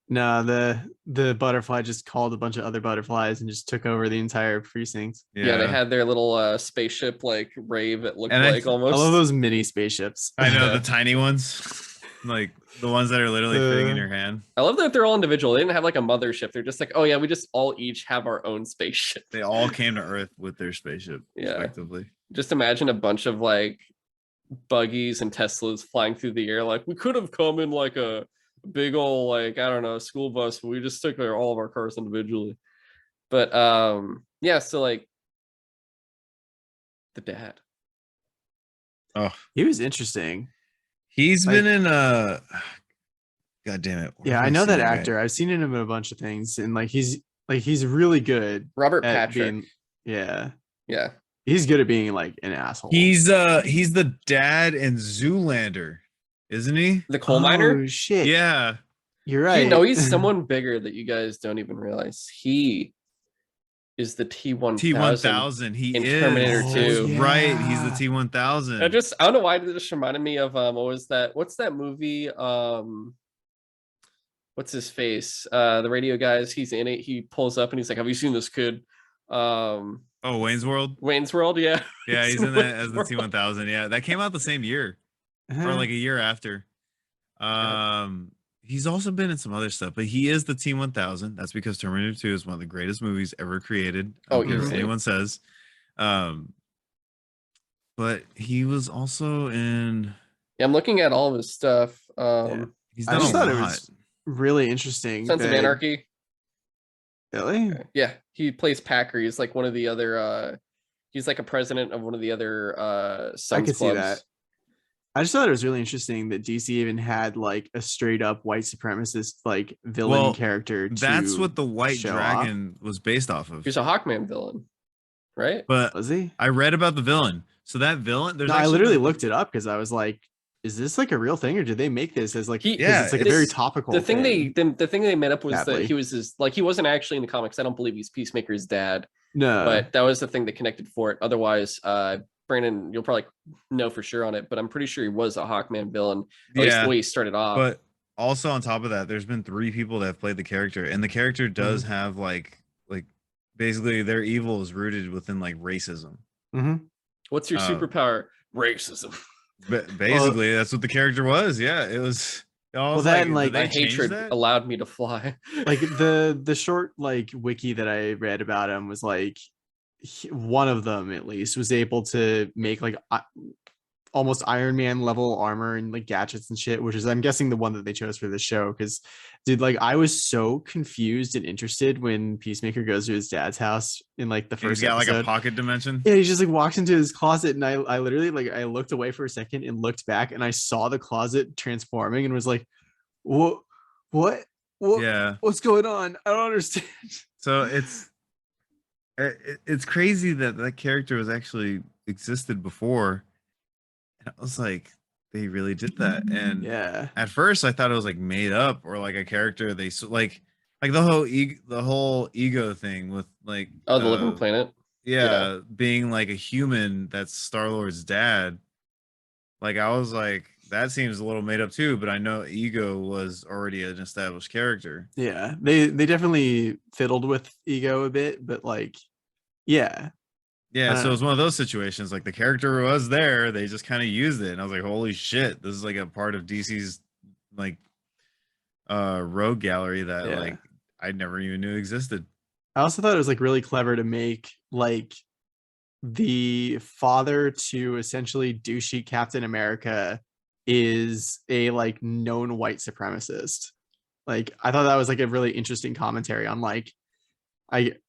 No, the butterfly just called a bunch of other butterflies and just took over the entire precinct. Yeah, they had their little spaceship like rave, it looked like almost. I love those mini spaceships. I know, the tiny ones, like the ones that are literally fitting in your hand. I love that they're all individual. They didn't have like a mothership. They're just like, oh yeah, we just all each have our own spaceship. They all came to Earth with their spaceship, respectively. Just imagine a bunch of like buggies and Teslas flying through the air. Like, we could have come in like a big old, like, I don't know, school bus, but we just took all of our cars individually. But yeah, so like the dad. Oh, he was interesting. He's been in God damn it. Yeah, I know that actor. I've seen him in a bunch of things, and like he's really good. Robert Patrick. Yeah. He's good at being like an asshole. He's the dad in Zoolander, isn't he? The coal miner? Oh shit. Yeah. You're right. No, he's someone bigger that you guys don't even realize. He is the T-1000 T-1000. He in is. Terminator That's 2. right. He's the Yeah. T-1000. I don't know why this reminded me of what was that? What's that movie? What's his face? The radio guys. He's in it. He pulls up and he's like, "Have you seen this kid?" Oh, Wayne's World. Wayne's World. Yeah. Yeah, he's in that as the T-1000. Yeah, that came out the same year or Uh-huh. like a year after. He's also been in some other stuff, but he is the T-1000. That's because Terminator 2 is one of the greatest movies ever created. I don't care what easily. anyone says. But he was also in. Yeah, I'm looking at all of his stuff. He's I done just a thought lot. it was really interesting. Sons of that- Anarchy. Really? Yeah, he plays Packer. He's like one of the other. He's like a president of one of the other Sons I could see clubs. that. I just thought it was really interesting that DC even had like a straight up white supremacist like villain character. That's to what the White show Dragon was based off of. He's a Hawkman villain, right? But Was he? I read about the villain. So that villain, there's No, I actually literally looked it up because I was like, is this like a real thing or did they make this as like, He- 'cause Yeah, it's like a this- very topical The thing thing. the thing they made up was that Sadly. he was he wasn't actually in the comics. I don't believe he's Peacemaker's dad, No, but that was the thing that connected for it. Otherwise, Brandon, you'll probably know for sure on it, but I'm pretty sure he was a Hawkman villain. At least the way he started off. But also on top of that, there's been 3 people that have played the character, and the character does have like basically their evil is rooted within like racism. What's your superpower? Racism. But basically, that's what the character was. Yeah, it was. Well, that and, like, My they change hatred that? allowed me to fly. like the short like wiki that I read about him was like one of them at least was able to make like almost Iron Man level armor and like gadgets and shit, which is I'm guessing the one that they chose for this show. Because dude, like I was so confused and interested when Peacemaker goes to his dad's house in like the first He's got episode. like a pocket dimension. Yeah, he just like walks into his closet, and I literally like I looked away for a second and looked back, and I saw the closet transforming, and was like, what, Yeah. what's going on? I don't understand. So it's crazy that that character was actually existed before. And I was like, they really did that. And Yeah, at first I thought it was like made up or like a character they like the whole ego thing with like Oh, the Living Planet. yeah, being like a human that's Star-Lord's dad. Like I was like, that seems a little made up too, but I know Ego was already an established character. yeah. They definitely fiddled with ego a bit, but like, yeah, Yeah, so it was one of those situations. Like the character was there, they just kind of used it, and I was like, "Holy shit! This is like a part of DC's like rogue gallery that Yeah. like I never even knew existed." I also thought it was like really clever to make like the father to essentially douchey Captain America is a like known white supremacist. Like I thought that was like a really interesting commentary on like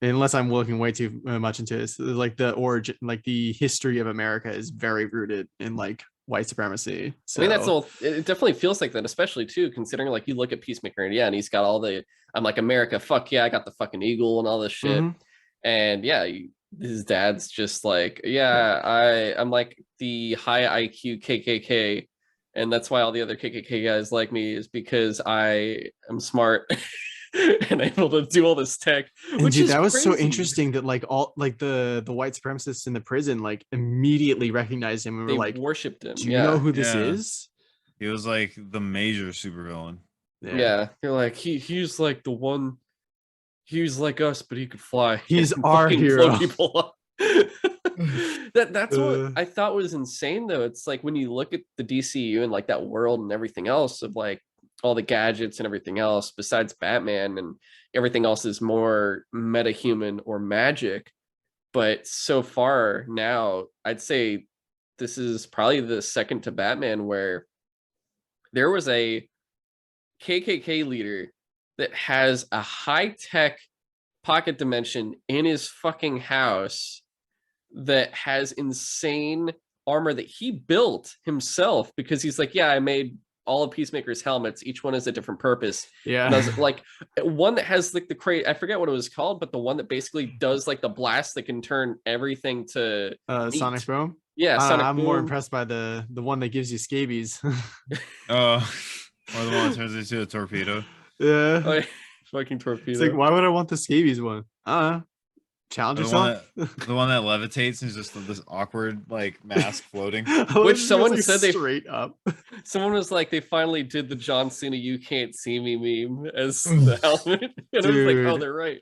unless I'm looking way too much into this, like the origin, like the history of America is very rooted in like white supremacy. So I mean, that's all. It definitely feels like that, especially too, considering like you look at Peacemaker and yeah, and he's got all the. I'm like America, fuck yeah, I got the fucking eagle and all this shit, and yeah, his dad's just like I'm like the high IQ KKK, and that's why all the other KKK guys like me is because I am smart. And able to do all this tech, which dude, is that was so crazy. interesting that like all like the white supremacists in the prison like immediately recognized him and They were like, worshipped him. do you know who this Yeah. is? He was like the major supervillain. Yeah, you're like he's like the one. He's like us, but he could fly. He's and our fucking hero. blow people up. That's what I thought was insane, though. It's like when you look at the DCU and like that world and everything else of like all the gadgets and everything else, besides Batman and everything else is more metahuman or magic. But so far now, I'd say this is probably the second to Batman where there was a KKK leader that has a high-tech pocket dimension in his fucking house that has insane armor that he built himself because he's like, yeah, I made all of Peacemaker's helmets. Each one has a different purpose. Yeah. Does like one that has like the crate. I forget what it was called, but the one that basically does like the blast that can turn everything to Sonic meat. Boom. Yeah, Sonic I'm Boom. more impressed by the one that gives you scabies. Oh, or the one that turns into a torpedo. Yeah. Like, fucking It's like, torpedo. why would I want the scabies one? Challenge The one yourself. that the one that levitates and is just this awkward like mask floating. Which Just goes, someone like, said they straight up. someone was like, they finally did the John Cena "You Can't See Me" meme as the helmet, and I was like, oh, Dude. they're right.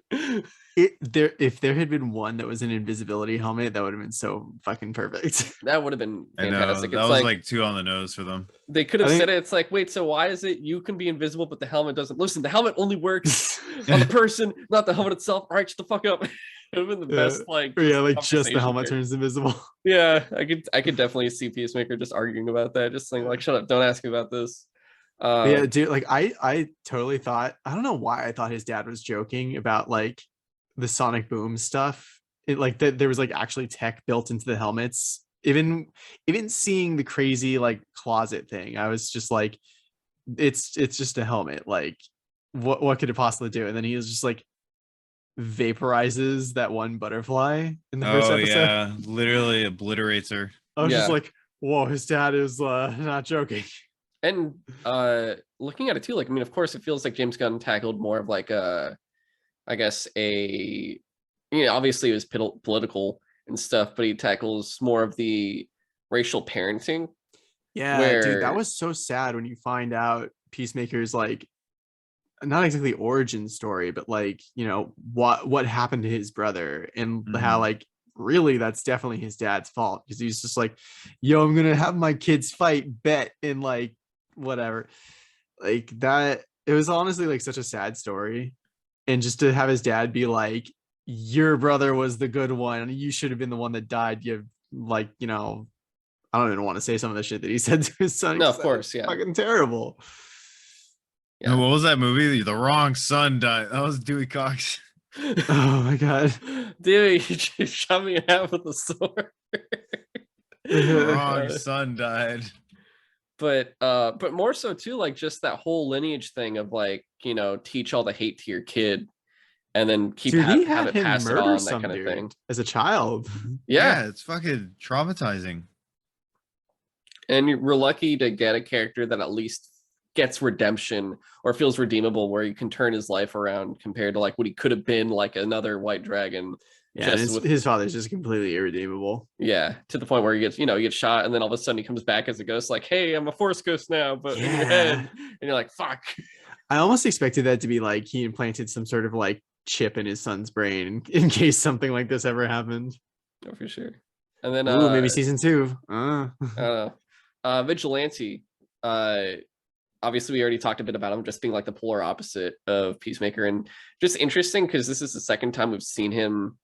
If there had been one that was an invisibility helmet, that would have been so fucking perfect. That would have been I know fantastic. that It's was like like too on the nose for them. they could I have said think it. It's like, wait, so why is it you can be invisible but the helmet doesn't? Listen, the helmet only works on the person, not the helmet itself. All right, shut the fuck up. It would have been the best, like, Or yeah, like just the conversation helmet here. turns invisible. Yeah, I could definitely see Peacemaker just arguing about that, just saying like, shut up, don't ask me about this. But yeah, Um, dude, like I totally thought, I don't know why I thought his dad was joking about like the sonic boom stuff. It like that there was like actually tech built into the helmets. Even seeing the crazy like closet thing, I was just like, it's just a helmet. Like what could it possibly do? And then he was just like vaporizes that one butterfly in the first Oh episode. yeah, literally obliterates her. I was just yeah, like, whoa, his dad is not joking. and looking at it too, like, I mean, of course, it feels like James Gunn tackled more of like a, I guess a, you know, obviously it was political and stuff, but he tackles more of the racial parenting Yeah, dude, that where, was so sad when you find out Peacemaker's like not exactly origin story, but like, what happened to his brother and how Mhm. like really that's definitely his dad's fault because he's just like, yo, I'm gonna have my kids fight, bet, and like whatever. Like that, it was honestly like such a sad story. And just to have his dad be like, your brother was the good one, you should have been the one that died. You like, I don't even want to say some of the shit that he said to his son no, because of that was course, yeah, fucking terrible. No, yeah. what was that movie? The Wrong Son died. That was Dewey Cox. Oh my god. Dude, he just shot me in half with a sword. The Wrong Uh, Son died. but more so too, like just that whole lineage thing of like, you know, teach all the hate to your kid and then keep Dude, he have had it him passed it murder on, that some kind of dude thing. as a child. Yeah, Yeah, it's fucking traumatizing. and we're lucky to get a character that at least gets redemption or feels redeemable, where you can turn his life around compared to like what he could have been, like another White Dragon, Yeah, and just his, with, his father's just completely irredeemable. yeah, to the point where he gets, you know, he gets shot and then all of a sudden he comes back as a ghost, like, hey, I'm a Force ghost now, but in your head, Yeah. and you're like, fuck. I almost expected that to be like he implanted some sort of like chip in his son's brain in case something like this ever happened. No, for sure. And then Ooh, maybe season 2. I don't know. Vigilante. Obviously we already talked a bit about him just being like the polar opposite of Peacemaker, and just interesting because this is the second time we've seen him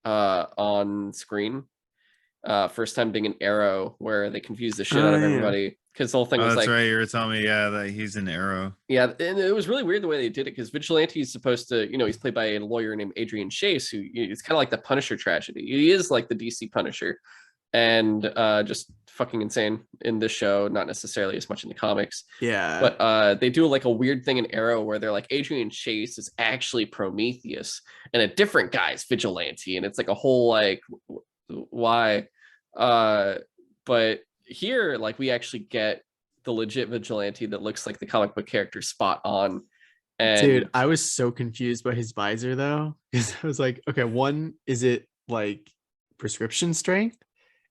on screen. First time being an Arrow, where they confused the shit out of Yeah. everybody because the whole thing Oh, was that's like, right. You were telling me, yeah, that he's an Arrow. yeah, and it was really weird the way they did it because Vigilante is supposed to, you know, he's played by a lawyer named Adrian Chase, who is kind of like the Punisher tragedy. He is like the DC Punisher, and just fucking insane in this show, not necessarily as much in the comics. Yeah. But they do like a weird thing in Arrow where they're like, Adrian Chase is actually Prometheus and a different guy's Vigilante, and it's like a whole like, why? But here, like, we actually get the legit Vigilante that looks like the comic book character spot on. Dude, And I was so confused by his visor though. Because I was like, okay, one, is it like prescription strength?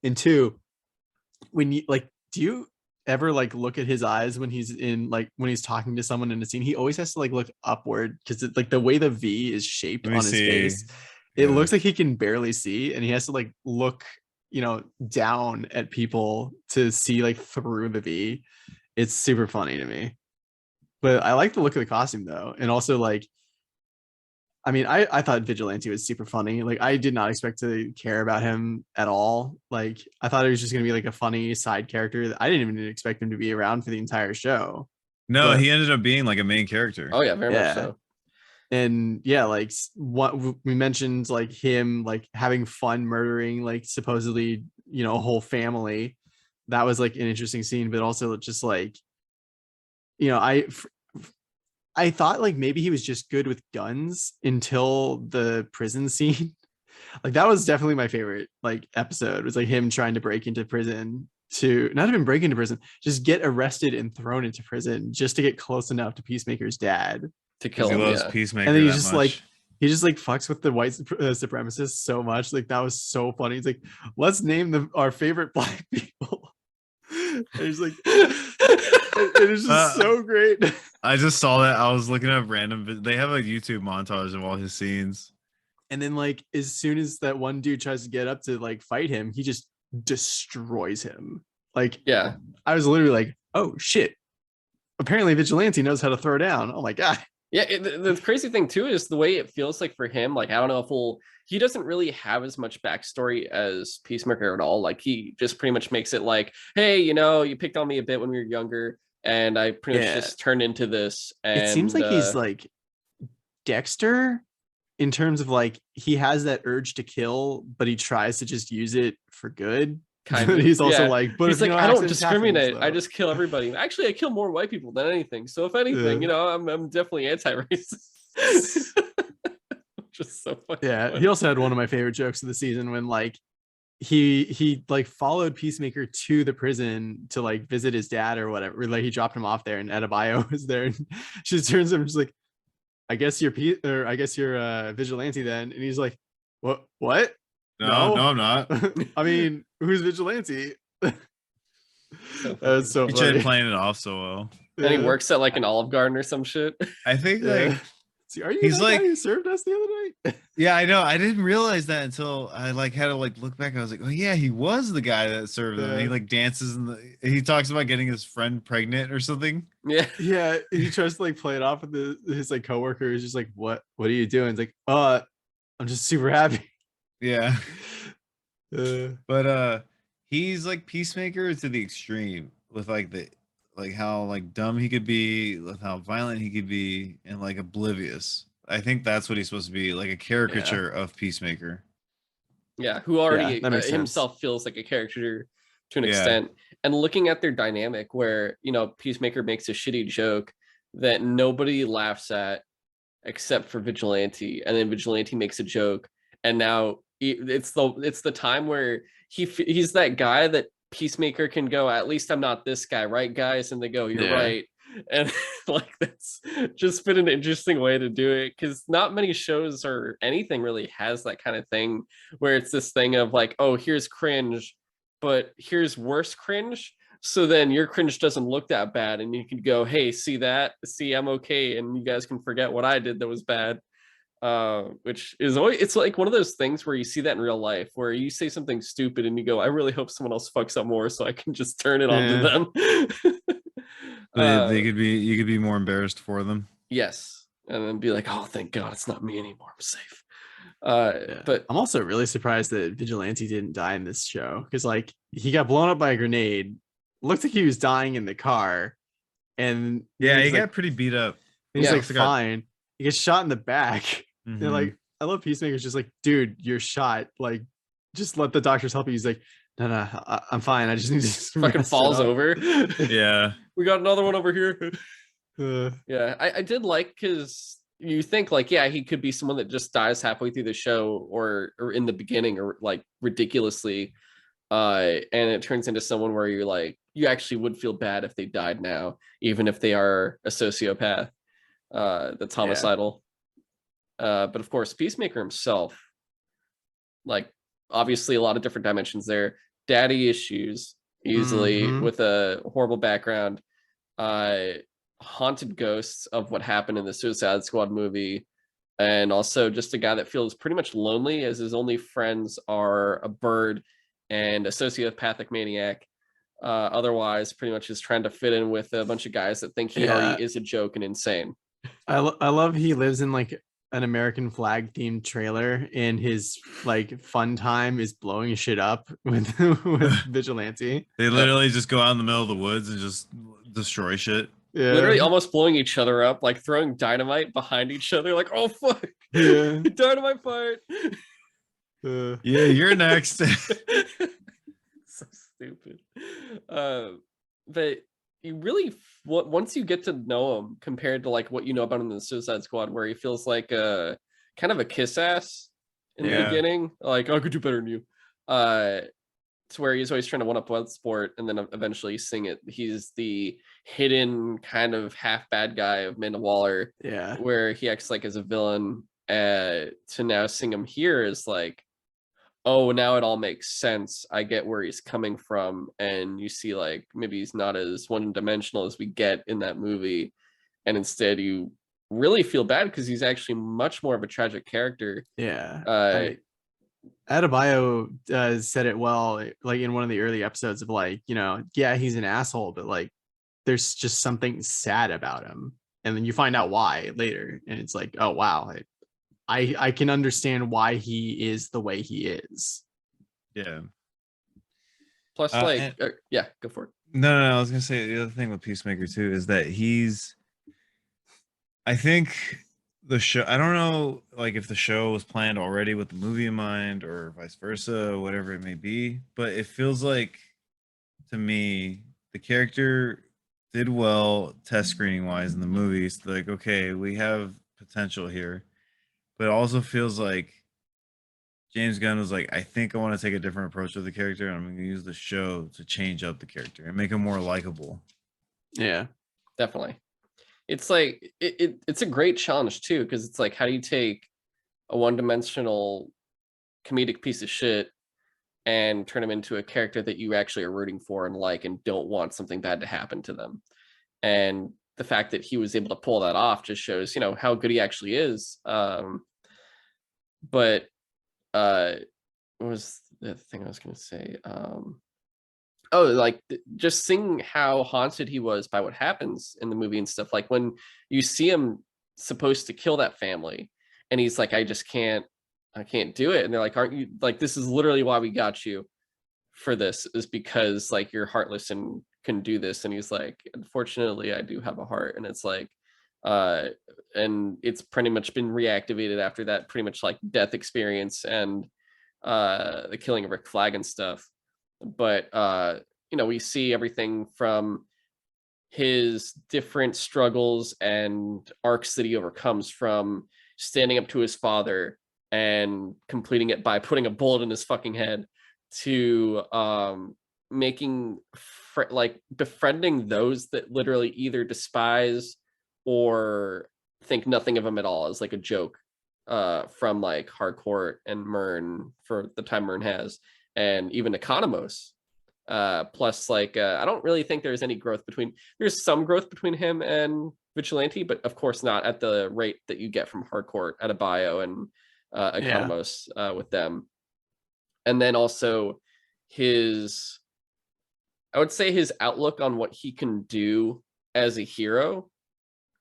And two, when you like, do you ever like look at his eyes when he's in like when he's talking to someone in a scene? He always has to like look upward because like the way the V is shaped Let me on his see. face, it Yeah. looks like he can barely see, and he has to like look, down at people to see like through the V. It's super funny to me. But I like the look of the costume though. And also like, I mean, I thought Vigilante was super funny. Like I did not expect to care about him at all. Like I thought it was just gonna be like a funny side character. I didn't even expect him to be around for the entire show. No, But he ended up being like a main character. oh yeah, very much yeah. so. And yeah, like what we mentioned, like him like having fun murdering like supposedly, a whole family. That was like an interesting scene, but also just like, you know, I thought like maybe he was just good with guns until the prison scene. Like that was definitely my favorite like episode, was like him trying to break into prison, to not even break into prison, just get arrested and thrown into prison just to get close enough to Peacemaker's dad. to kill He him. loves Yeah. Peacemaker And then that much. he just like fucks with the white supremacists so much. Like that was so funny. He's like, let's name our favorite black people. And he's like, it is just so great. I just saw that. I was looking up random. They have a YouTube montage of all his scenes. And then like as soon as that one dude tries to get up to like fight him, he just destroys him. Like, Yeah. I was literally like, oh shit. Apparently Vigilante knows how to throw down. Oh my God. Yeah, the crazy thing too is the way it feels like for him. Like, I don't know if he doesn't really have as much backstory as Peacemaker at all. Like, he just pretty much makes it like, hey, you picked on me a bit when we were younger, and I pretty much just turned into this. And it seems like he's like Dexter in terms of like he has that urge to kill, but he tries to just use it for good. kind of. He's also like, but he's if like, no I don't accidents discriminate. happens, I though." just kill everybody. Actually, I kill more white people than anything. So if anything, I'm definitely anti-racist. Just so funny. Yeah, he also had one of my favorite jokes of the season when like he like followed Peacemaker to the prison to like visit his dad or whatever. Like he dropped him off there, and Adebayo was there, and she just turns to him and she's like, I guess you're Vigilante then. And he's like, what? No, I'm not. I mean, who's Vigilante? So That's so He funny. tried playing it off so well. And he works at like an Olive Garden or some shit. I think like See, are you he's that like- guy who served us the other night? yeah, I know. I didn't realize that until I like had to like look back. I was like, oh yeah, he was the guy that served them. He like dances and he talks about getting his friend pregnant or something. Yeah. Yeah, he tries to like play it off with his like coworker. He's just like, what are you doing? It's like, I'm just super happy. Yeah. Uh, But he's like Peacemaker to the extreme with like how like dumb he could be, with how violent he could be, and like oblivious. I think that's what he's supposed to be, like a caricature of Peacemaker. Yeah, who already that makes sense. himself feels like a character to an Yeah. extent. And looking at their dynamic where, Peacemaker makes a shitty joke that nobody laughs at except for Vigilante, and then Vigilante makes a joke, and now it's the time where he's that guy that Peacemaker can go, at least I'm not this guy, right guys? And they go, you're right. And like that's just been an interesting way to do it, because not many shows or anything really has that kind of thing where it's this thing of like, oh, here's cringe, but here's worse cringe, so then your cringe doesn't look that bad, and you can go, hey, see, I'm okay, and you guys can forget what I did that was bad. Which is always, it's like one of those things where you see that in real life where you say something stupid and you go, I really hope someone else fucks up more so I can just turn it on to them. You could be more embarrassed for them. Yes, and then be like, oh, thank God it's not me anymore, I'm safe. But I'm also really surprised that Vigilante didn't die in this show, because like he got blown up by a grenade, looked like he was dying in the car, and Yeah, he like, got pretty beat up. he's Yeah, like I forgot. fine. He gets shot in the back. Mhm. They're like, I love Peacemaker's just like, dude, you're shot. Like, just let the doctors help you. He's like, no, I'm fine. I just need to fucking rest falls it up." over. Yeah. We got another one over here. Uh, Yeah, I did like, because you think like, yeah, he could be someone that just dies halfway through the show or in the beginning, or like ridiculously, and it turns into someone where you're like, you actually would feel bad if they died now, even if they are a sociopath that's homicidal. But of course, Peacemaker himself, like, obviously a lot of different dimensions there. Daddy issues, easily, Mhm. with a horrible background. Haunted ghosts of what happened in the Suicide Squad movie, and also just a guy that feels pretty much lonely, as his only friends are a bird and a sociopathic maniac. Otherwise, pretty much is trying to fit in with a bunch of guys that think he already is a joke and insane. I love he lives in like an American flag themed trailer, and his like fun time is blowing shit up with Vigilante. They literally just go out in the middle of the woods and just destroy shit. Yeah. Literally almost blowing each other up, like throwing dynamite behind each other, like, oh fuck, Yeah. dynamite fight. Uh, Yeah, you're next. So stupid. But you really, once you get to know him, compared to like what you know about him in the Suicide Squad, where he feels like a kind of a kiss ass in the Yeah. beginning, like, I could do better than you. to where he's always trying to one up Bloodsport, and then eventually sing it. He's the hidden kind of half bad guy of Amanda Waller, Yeah. where he acts like as a villain. To now sing him here is like, oh, now it all makes sense. I get where he's coming from, and you see like maybe he's not as one-dimensional as we get in that movie, and instead you really feel bad because he's actually much more of a tragic character. Yeah. Adebayo said it well, like in one of the early episodes of like, you know, yeah, he's an asshole, but like there's just something sad about him. And then you find out why later. And it's like, oh, wow. I can understand why he is the way he is. Yeah. Plus, yeah, go for it. No, I was gonna say the other thing with Peacemaker too is that I think the show, I don't know like if the show was planned already with the movie in mind or vice versa, whatever it may be, but it feels like to me the character did well test screening wise in the movies. Like, okay, we have potential here, but it also feels like James Gunn was like, I think I want to take a different approach with the character, and I'm going to use the show to change up the character and make him more likable. Yeah, definitely. It's like it's a great challenge too, because it's like, how do you take a one-dimensional comedic piece of shit and turn him into a character that you actually are rooting for and like, and don't want something bad to happen to them? And the fact that he was able to pull that off just shows, you know, how good he actually is. But what was the thing I was going to say? Oh, like just seeing how haunted he was by what happens in the movie and stuff. Like when you see him supposed to kill that family, and he's like, I can't do it. And they're like, aren't you, like, this is literally why we got you for this, is because like you're heartless and can do this. And he's like, unfortunately, I do have a heart. And it's like, and it's pretty much been reactivated after that pretty much like death experience and the killing of Rick Flag and stuff. But you know, we see everything from his different struggles and arcs that he overcomes, from standing up to his father and completing it by putting a bullet in his fucking head, to making like befriending those that literally either despise or think nothing of him at all, as like a joke, from like Harcourt and Myrn for the time Myrn has, and even Economos. Plus, like, I don't really think there's any growth there's some growth between him and Vigilante, but of course not at the rate that you get from Harcourt, Adebayo, and Economos with them. And then also I would say his outlook on what he can do as a hero.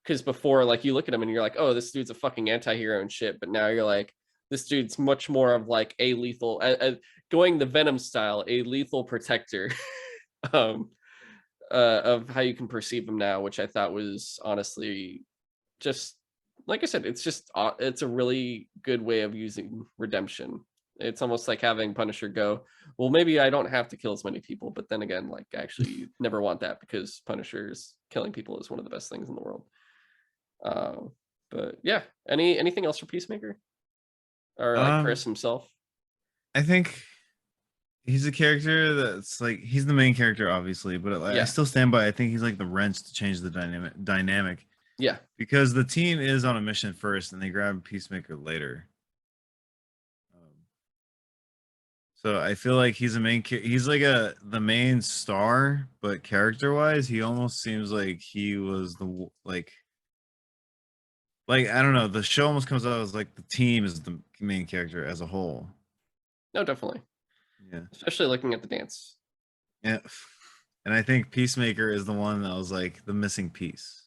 Because before, like, you look at him and you're like, oh, this dude's a fucking anti-hero and shit. But now you're like, this dude's much more of like a lethal, going the Venom style, a lethal protector of how you can perceive him now, which I thought was honestly just, like I said, it's a really good way of using redemption. It's almost like having Punisher go, well, maybe I don't have to kill as many people, but then again, like, actually, you never want that, because Punisher's killing people is one of the best things in the world. But yeah, anything else for Peacemaker, or like Chris himself? I think he's a character that's like, he's the main character, obviously, but I still stand by, I think he's like the wrench to change the dynamic. Yeah, because the team is on a mission first, and they grab Peacemaker later. So I feel like he's he's like the main star, but character wise, he almost seems like he was the like I don't know. The show almost comes out as like the team is the main character as a whole. No, definitely. Yeah, especially looking at the dance. Yeah, and I think Peacemaker is the one that was like the missing piece.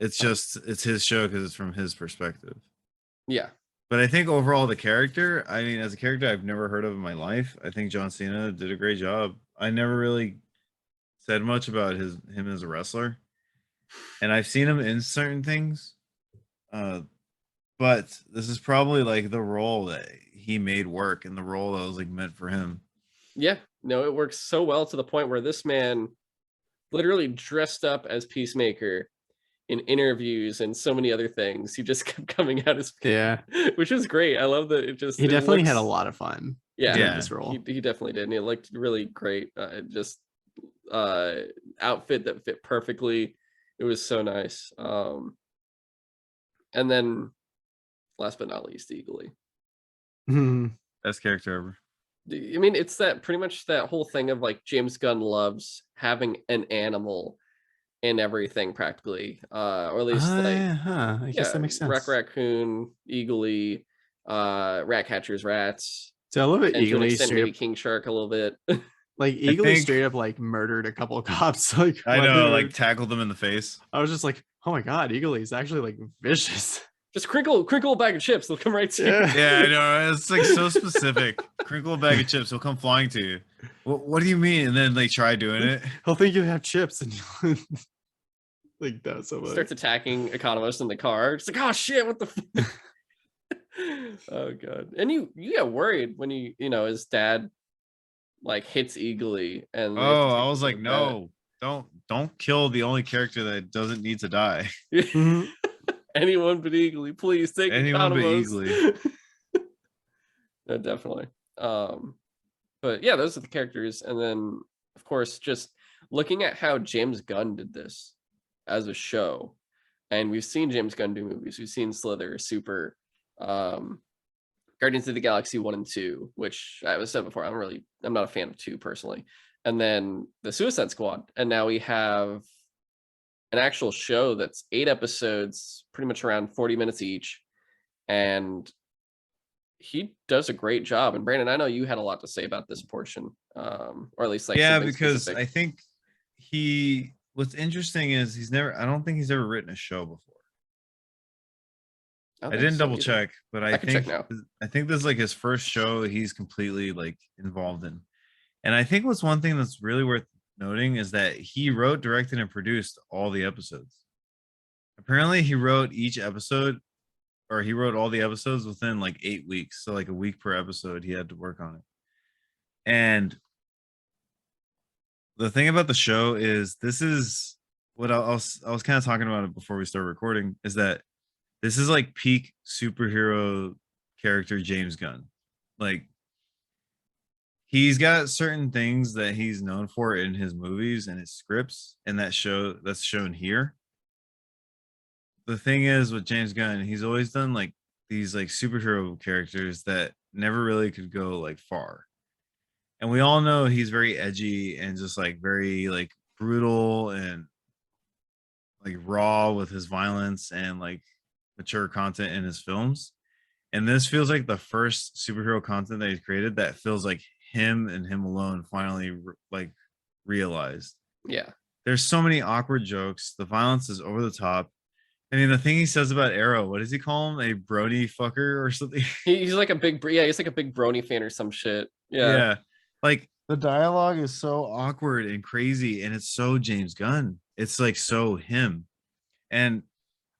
It's his show because it's from his perspective. Yeah. But I think overall the character, I mean, as a character I've never heard of in my life, I think John Cena did a great job. I never really said much about him as a wrestler, and I've seen him in certain things, but this is probably like the role that he made work, and the role that was like meant for him. Yeah, no, it works so well, to the point where this man literally dressed up as Peacemaker in interviews and so many other things. He just kept coming out as, yeah, which is great. I love that. He definitely had a lot of fun. Yeah, doing Yeah. this role. he definitely did, and it looked really great. Just outfit that fit perfectly. It was so nice. And then last but not least, Eagly. Mhm. Best character ever. I mean, it's that pretty much that whole thing of like James Gunn loves having an animal in everything practically, or at least like I guess yeah, that makes sense. Raccoon, Eagly, Ratcatcher's rats, So I love it. and to an Eagly extent straight maybe up, King Shark a little bit. like I Eagly think straight up like murdered a couple of cops. Like I when they know, were, like tackled them in the face. I was just like, oh my god, Eagly is actually like vicious. Just crinkle a bag of chips, they'll come right to you. Yeah. Yeah, I know. It's like so specific. Crinkle a bag of chips, he'll come flying to you. What do you mean? And then they try doing it. He'll think you have chips and like that's so funny. Starts attacking economists in the car. It's like, oh shit, what the oh god. And you get worried when his dad like hits Eagly and they have to Oh, I take him was to like, the no, don't kill the only character that doesn't need to die. vet. Mhm. Anyone but Eagly, please take Anyone but economos. Eagly. No, definitely. But yeah, those are the characters. And then of course, just looking at how James Gunn did this as a show. And we've seen James Gunn do movies. We've seen Slither, Super, Guardians of the Galaxy 1 and 2, which I was said before, I'm not a fan of 2 personally. And then the Suicide Squad. And now we have an actual show that's 8 episodes, pretty much around 40 minutes each. And he does a great job. And Brandon, I know you had a lot to say about this portion, or at least like Yeah, something because specific. I think what's interesting is I don't think he's ever written a show before. I think didn't so double either. check, but I can check now. I think this is like his first show he's completely like involved in. And I think what's one thing that's really worth noting is that he wrote, directed, and produced all the episodes. Apparently, he wrote all the episodes within like 8 weeks. So like a week per episode, he had to work on it. And the thing about the show is this is what I was kind of talking about it before we started recording, is that this is like peak superhero character James Gunn. Like he's got certain things that he's known for in his movies and his scripts, and that's shown here. The thing is with James Gunn, he's always done like these like superhero characters that never really could go like far. And we all know he's very edgy and just like very like brutal and like raw with his violence and like mature content in his films. And this feels like the first superhero content that he's created that feels like him and him alone finally like realized. Yeah. There's so many awkward jokes. The violence is over the top. I mean, the thing he says about Arrow, what does he call him? A brony fucker or something? He's like a big Brony fan or some shit. Yeah. Yeah. Like the dialogue is so awkward and crazy, and it's so James Gunn. It's like so him. And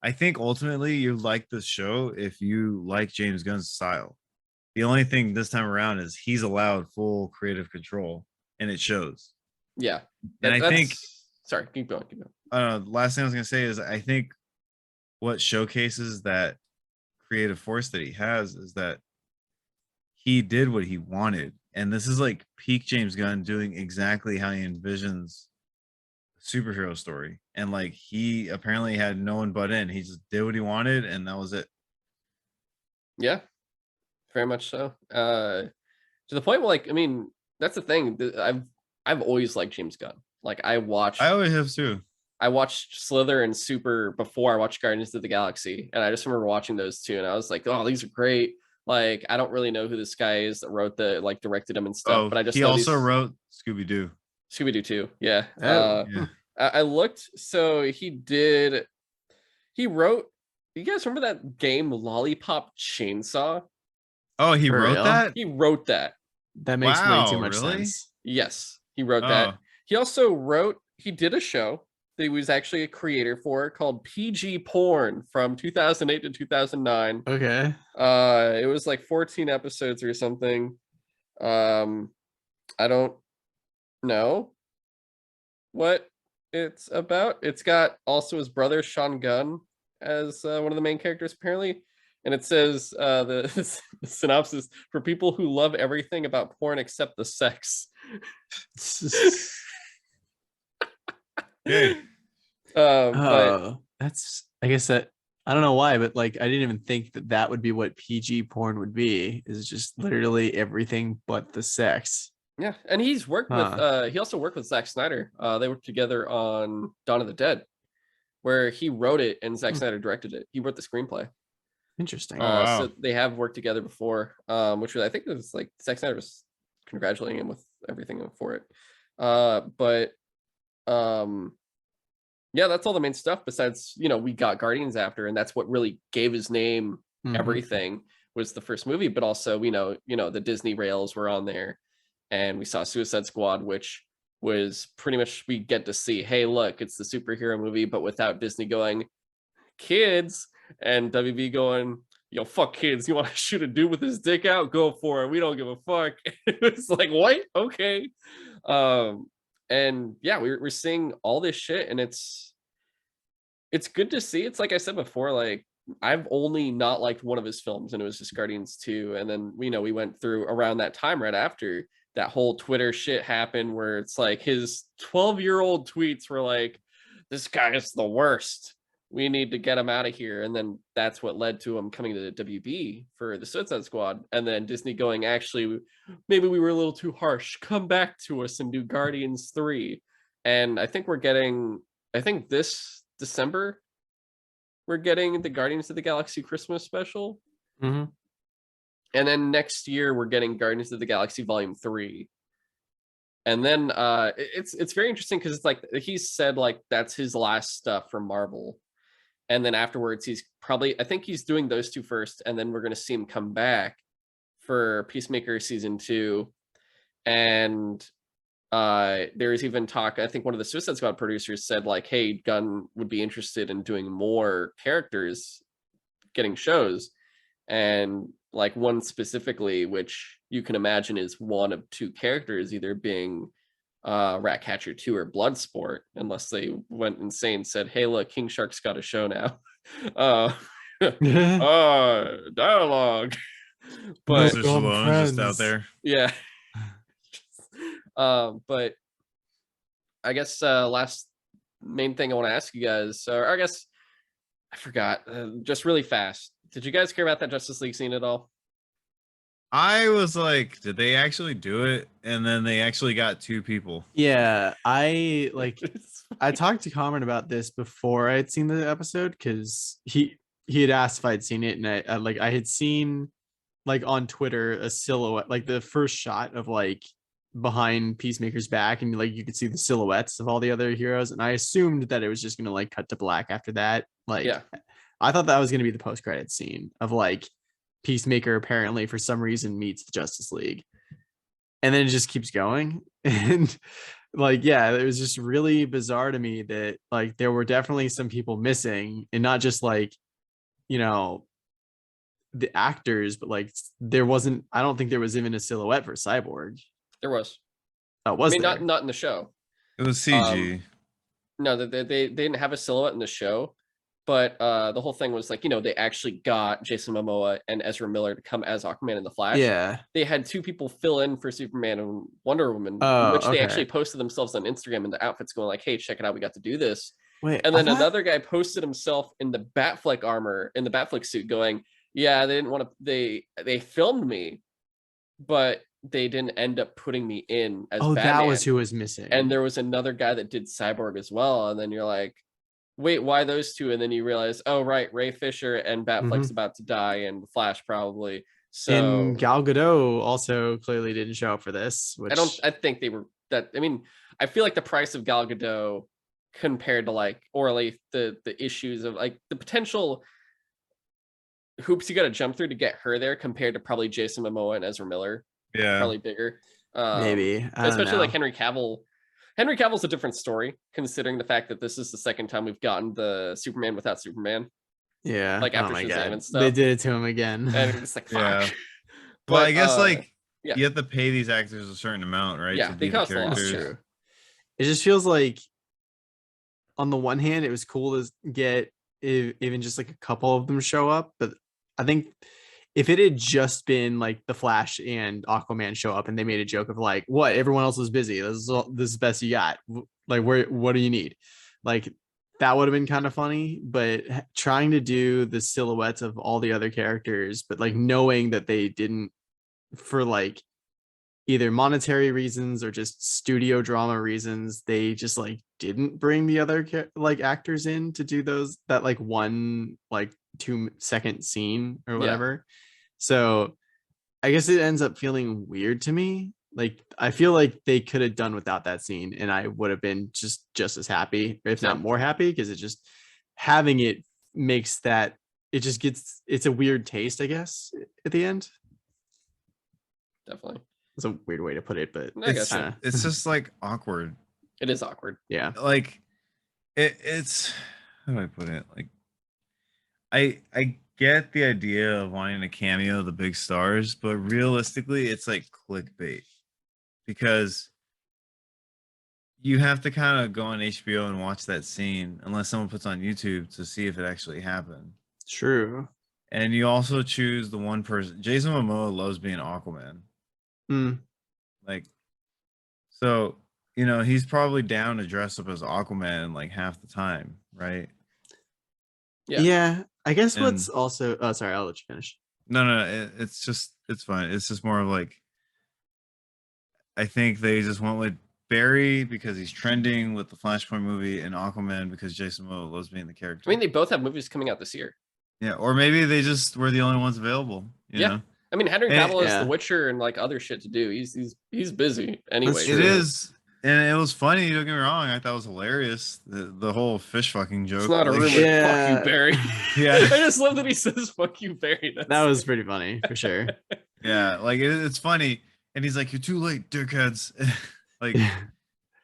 I think ultimately you like this show if you like James Gunn's style. The only thing this time around is he's allowed full creative control, and it shows. Yeah. And I think, sorry, keep going. the last thing I was gonna say is I think what showcases that creative force that he has is that he did what he wanted. And this is like peak James Gunn doing exactly how he envisions a superhero story. And like he apparently had no one but in. He just did what he wanted, and that was it. Yeah. Very much so. To the point where, like, I mean, that's the thing. I've always liked James Gunn. Like I always have too. I watched Slither and Super before I watched Guardians of the Galaxy, and I just remember watching those two, and I was like, "Oh, these are great." Like, I don't really know who this guy is that wrote directed them and stuff, but I just he know also wrote Scooby Doo. Scooby Doo too. Yeah. Oh, Yeah. I looked. So he wrote. You guys remember that game Lollipop Chainsaw? Oh, he For wrote real? that? He wrote that. That makes way too Wow, much really? sense. Yes, he wrote Oh. that. He also he did a show that he was actually a creator for called PG Porn from 2008 to 2009. Okay. It was like 14 episodes or something. I don't know what it's about. It's got also his brother Sean Gunn as one of the main characters apparently. And it says the synopsis for people who love everything about porn except the sex. Okay. But That's, I guess that, I don't know why, but like I didn't even think that that would be what PG porn would be. Is just literally everything but the sex. yeah, and he's worked with Huh. he also worked with Zack Snyder. They worked together on Dawn of the Dead, where he wrote it and Zack Hmm. Snyder directed it. He wrote the screenplay. Interesting. Oh wow. So they have worked together before, which was, I think it was like Zack Snyder was congratulating him with everything for it. But yeah, that's all the main stuff. Besides, we got Guardians after, and that's what really gave his name Mhm. everything, was the first movie. But also, the Disney rails were on there, and we saw Suicide Squad, which was pretty much, we get to see, hey, look, it's the superhero movie, but without Disney going, kids, and WB going, yo, fuck kids, you want to shoot a dude with his dick out, go for it, we don't give a fuck. It was like, what? Okay. And yeah, we're seeing all this shit, and it's good to see. It's like I said before, like, I've only not liked one of his films, and it was just Guardians 2. And then we went through around that time, right after that whole Twitter shit happened, where it's like his 12-year-old tweets were like, this guy is the worst, we need to get him out of here. And then that's what led to him coming to the WB for the Suicide Squad, and then Disney going, actually, maybe we were a little too harsh, come back to us and do Guardians 3. And I think this December we're getting the Guardians of the Galaxy Christmas special. Mhm. And then next year we're getting Guardians of the Galaxy Volume 3. And then it's very interesting, because it's like he said like that's his last stuff from Marvel. And then afterwards he's probably, I think he's doing those two first, and then we're going to see him come back for Peacemaker season 2. And there's even talk, I think one of the Suicide Squad producers said like, hey, Gunn would be interested in doing more characters getting shows, and like one specifically, which you can imagine is one of two characters, either being Ratcatcher 2 or Bloodsport, unless they went insane and said, hey, look, King Shark's got a show now. uh Dialogue. But Mr. Stallone just out there. yeah. But I guess last main thing I want to ask you guys, or I guess I forgot, just really fast. Did you guys care about that Justice League scene at all? I was like, did they actually do it? And then they actually got two people. Yeah, I like. It's I talked to Cameron about this before I had seen the episode, because he had asked if I'd seen it, and I had seen like on Twitter a silhouette, like the first shot of like behind Peacemaker's back, and like you could see the silhouettes of all the other heroes, and I assumed that it was just gonna like cut to black after that. Like, yeah, I thought that was gonna be the post credit scene of like Peacemaker apparently for some reason meets the Justice League, and then it just keeps going. And like, yeah, it was just really bizarre to me that like there were definitely some people missing, and not just like, you know, the actors, but like there wasn't, I don't think there was even a silhouette for Cyborg. there was. Oh, I was mean, there? not in the show. It was Um, CG. no, they didn't have a silhouette in the show, but the whole thing was like, they actually got Jason Momoa and Ezra Miller to come as Aquaman and the Flash. Yeah. They had two people fill in for Superman and Wonder Woman, Oh, which they actually okay. posted themselves on Instagram in the outfits, going like, hey, check it out, we got to do this. Wait, And I then thought. another guy posted himself in the Batfleck armor, in the Batfleck suit, going, yeah, they didn't want to, they filmed me, but they didn't end up putting me in as Oh, that was Batman. who was And missing. there was another guy that did Cyborg as well. And then you're like, wait, why those two? And then you realize, oh, right, Ray Fisher and Batfleck's Mhm. about to die, and Flash probably. And So Gal Gadot also clearly didn't show up for this, which I think they were that. I mean, I feel like the price of Gal Gadot compared to like, or like the issues of like the potential hoops you got to jump through to get her there, compared to probably Jason Momoa and Ezra Miller, Yeah. probably bigger. maybe, I don't Especially like know. Henry Cavill. Henry Cavill's a different story, considering the fact that this is the second time we've gotten the Superman without Superman, Yeah. like Oh after my Shazam God. and They stuff. did it to him again. And it's like, fuck. Yeah. Well, I But guess like yeah, you have to pay these actors a certain amount, right? yeah, To they be the cost a lot. That's characters. true. It just feels like on the one hand, it was cool to get even just like a couple of them show up, but I think if it had just been like the Flash and Aquaman show up and they made a joke of like, what, everyone else was busy, this is the best you got, like, what do you need, like, that would have been kind of funny. But trying to do the silhouettes of all the other characters, but like knowing that they didn't, for like either monetary reasons or just studio drama reasons, they just like didn't bring the other like actors in to do that like one like 2-second scene or whatever. So I guess it ends up feeling weird to me. Like I feel like they could have done without that scene and I would have been just as happy, if not more happy, because it just, having it makes that, it just gets, it's a weird taste, I guess, at the end. Definitely. It's a weird way to put it, but it's just like awkward. It is awkward. Yeah. Like it's, how do I put it? Like I get the idea of wanting to cameo the big stars, but realistically it's like clickbait, because you have to kind of go on HBO and watch that scene unless someone puts on YouTube to see if it actually happened. True. And you also choose the one person. Jason Momoa loves being Aquaman. Like, so, you know, he's probably down to dress up as Aquaman like half the time, right? Yeah. I guess what's also, oh, sorry, I'll let you finish. No, it's just, it's fine. It's just more of like, I think they just went with Barry because he's trending with the Flashpoint movie, and Aquaman because Jason Momoa loves being the character. I mean, they both have movies coming out this year. Yeah, or maybe they just were the only ones available. You know? I mean, Henry Cavill has The Witcher and like other shit to do. He's busy anyway. It is, and it was funny. Don't get me wrong. I thought it was hilarious. The whole fish fucking joke. It's not a rumor. Fuck you, Barry. Yeah, I just love that he says "fuck you, Barry." That was pretty funny for sure. Yeah, like it's funny, and he's like, "You're too late, dickheads." Like,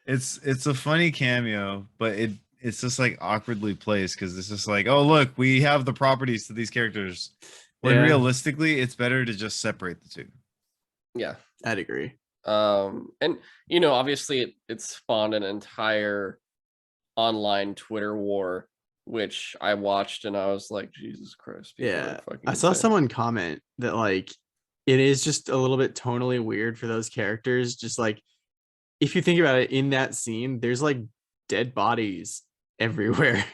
it's a funny cameo, but it's just like awkwardly placed because it's just like, oh look, we have the properties to these characters. When realistically, it's better to just separate the two. Yeah, I'd agree. And you know, obviously, it spawned an entire online Twitter war, which I watched, and I was like, Jesus Christ! I saw someone comment that like it is just a little bit tonally weird for those characters. Just like, if you think about it, in that scene, there's like dead bodies everywhere.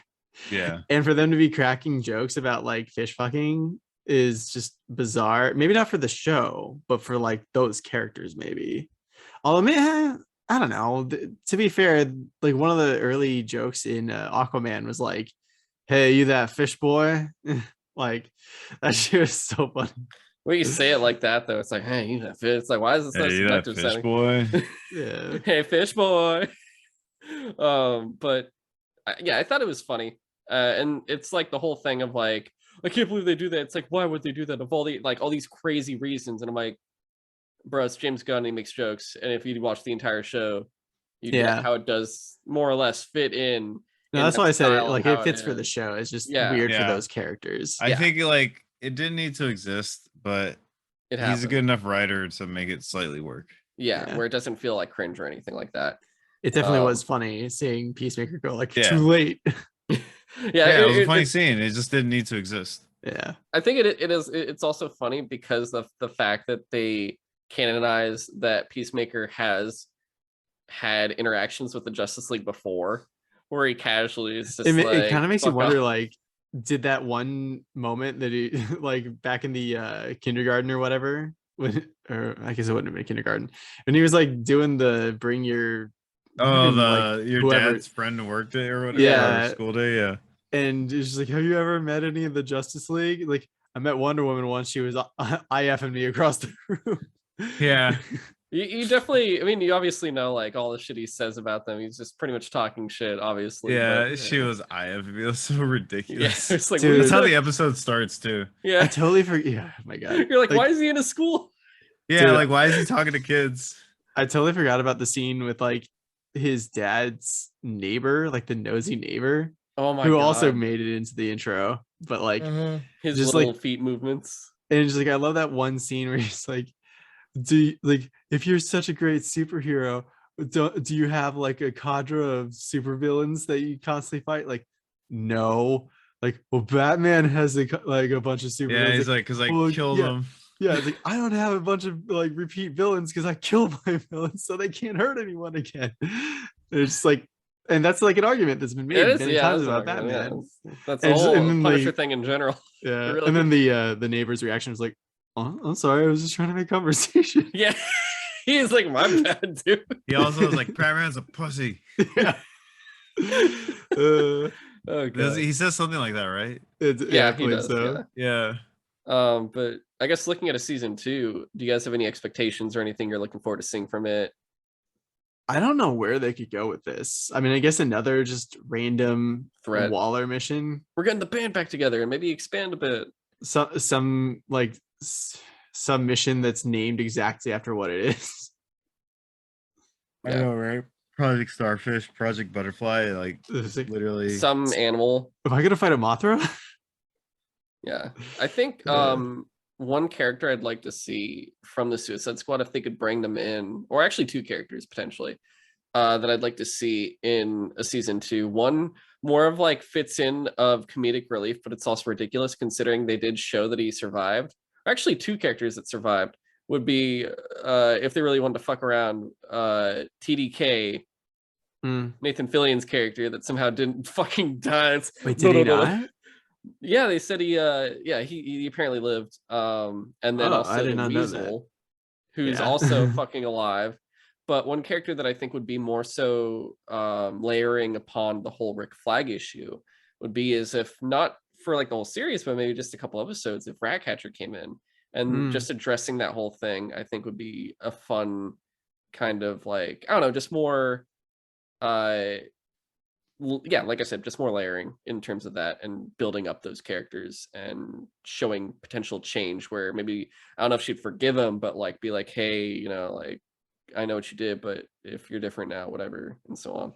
Yeah. And for them to be cracking jokes about like fish fucking is just bizarre. Maybe not for the show, but for like those characters, maybe. Although, I don't know. To be fair, like one of the early jokes in Aquaman was like, "Hey, you that fish boy?" Like that shit was so funny. When you say it like that, though, it's like, "Hey, you that fish." It's like, why is this so seductive fish boy? Yeah. Hey, fish boy. But yeah, I thought it was funny. And it's like the whole thing of like, I can't believe they do that. It's like, why would they do that? Of all the like all these crazy reasons. And I'm like, bro, it's James Gunn. He makes jokes, and if you watch the entire show, you get how it does more or less fit in. No, that's why I said it. Like, it fits for the show. It's just weird for those characters. I think like it didn't need to exist, but he's a good enough writer to make it slightly work. Yeah, where it doesn't feel like cringe or anything like that. It definitely was funny seeing Peacemaker go like too late. It was a funny scene. It just didn't need to exist. Yeah, I think it is. It's also funny because of the fact that they canonize that Peacemaker has had interactions with the Justice League before, where he casually is just it kind of makes you wonder, like, did that one moment that he like back in the kindergarten or whatever, or I guess it wouldn't have been kindergarten, and he was like doing the bring your your dad's friend worked it or whatever, or school day, and it's just like, have you ever met any of the Justice League? Like, I met Wonder Woman once. She was IFing me across the room. Yeah. You definitely, I mean, you obviously know like all the shit he says about them. He's just pretty much talking shit, obviously. Yeah, but, she was IFing me. It was so ridiculous. Yeah, it's like, dude, that's how the episode starts too. Yeah, I totally forget. Yeah, oh my god. You're like, why is he in a school? Yeah, dude, like, why is he talking to kids? I totally forgot about the scene with like his dad's neighbor, like the nosy neighbor. Oh my who god. also made it into the intro, but like his just little like feet movements. And just like, I love that one scene where he's like, do you, like, if you're such a great superhero, do you have like a cadre of supervillains that you constantly fight? Like, no. like, well, Batman has like a bunch of super Yeah, villains. he's like, because I well, killed yeah, him. yeah, it's like I don't have a bunch of like repeat villains because I killed my villains, so they can't hurt anyone again. It's just like, and that's like an argument that's been It made is, many yeah, times that's an about argument. Yeah, Batman. that's And, all and a then Punisher like, thing in general. It yeah, really and then is. the neighbor's reaction was like, oh, I'm sorry, I was just trying to make conversation. Yeah, he's like, my bad, dude. He also was like, Batman's a pussy. Yeah. Oh Does god. he says something like that, right? Yeah, I Yeah, he believe does. so. Yeah. Yeah. But I guess looking at a season 2, do you guys have any expectations or anything you're looking forward to seeing from it? I don't know where they could go with this. I mean, I guess another just random Threat. Waller mission. We're getting the band back together and maybe expand a bit. Some like some mission that's named exactly after what it is. I know, right? Project Starfish, Project Butterfly, like It's like, literally. Some animal. am I gonna fight a Mothra? Yeah. I think one character I'd like to see from the Suicide Squad, if they could bring them in, or actually 2 characters potentially, that I'd like to see in a season 2. One more of like fits in of comedic relief, but it's also ridiculous considering they did show that he survived. Actually, 2 characters that survived would be if they really wanted to fuck around, TDK, Nathan Fillion's character that somehow didn't fucking die. Wait, did he not? Yeah, they said he apparently lived. And then Oh, I also did not know that. Weasel, who's Yeah. also fucking alive. But one character that I think would be more so layering upon the whole Rick Flag issue would be as if not for like the whole series, but maybe just a couple episodes, if Ratcatcher came in and just addressing that whole thing, I think would be a fun kind of like, I don't know, just more yeah, like I said, just more layering in terms of that and building up those characters and showing potential change where maybe I don't know if she'd forgive him, but like be like, hey, you know, like I know what you did, but if you're different now, whatever, and so on.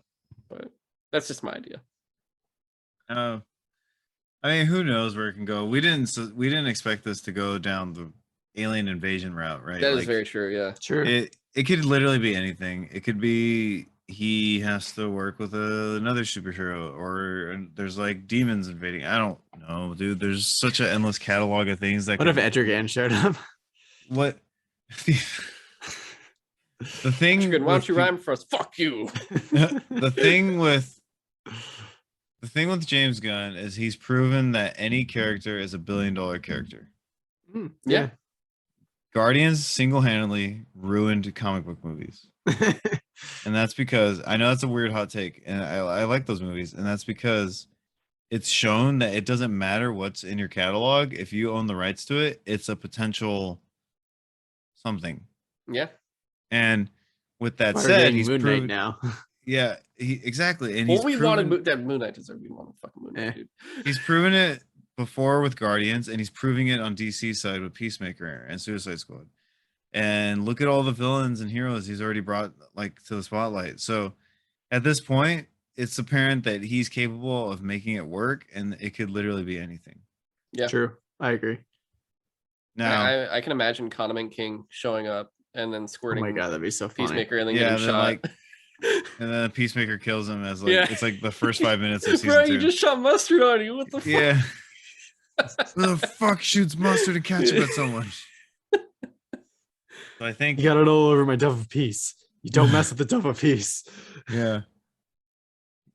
But that's just my idea. I mean, who knows where it can go? We didn't expect this to go down the alien invasion route, right? That is like, very true. Yeah. Sure. it could literally be anything. It could be he has to work with another superhero, or there's like demons invading. I don't know, dude. There's such an endless catalog of things that. What if Etrigan showed up? What? The thing. Good. Why don't you rhyme for us? Fuck you. The thing with James Gunn is he's proven that any character is a $1 billion character. Yeah. Guardians single-handedly ruined comic book movies. And that's because I know that's a weird hot take, and I like those movies, and that's because it's shown that it doesn't matter what's in your catalog. If you own the rights to it, it's a potential something. Yeah. And with that said, he's Moon Knight proven now. Yeah, exactly. And Well, he's we proven, wanted that Moon Knight deserved to be one fucking Moon Knight, dude. He's proven it before with Guardians, and he's proving it on DC's side with Peacemaker and Suicide Squad. And look at all the villains and heroes he's already brought like to the spotlight. So at this point, it's apparent that he's capable of making it work, and it could literally be anything. Yeah, true. I agree. Now I can imagine Condiment King showing up and then squirting. Oh my god, that'd be so funny. Peacemaker and then yeah, getting then shot. like, and then Peacemaker kills him as like it's like the first 5 minutes of season Bro, 2. you just shot mustard on you. What the fuck? Yeah. Who the fuck shoots mustard and ketchup at someone? So I think You got it all over my Dove of Peace. You don't mess with the Dove of Peace. Yeah.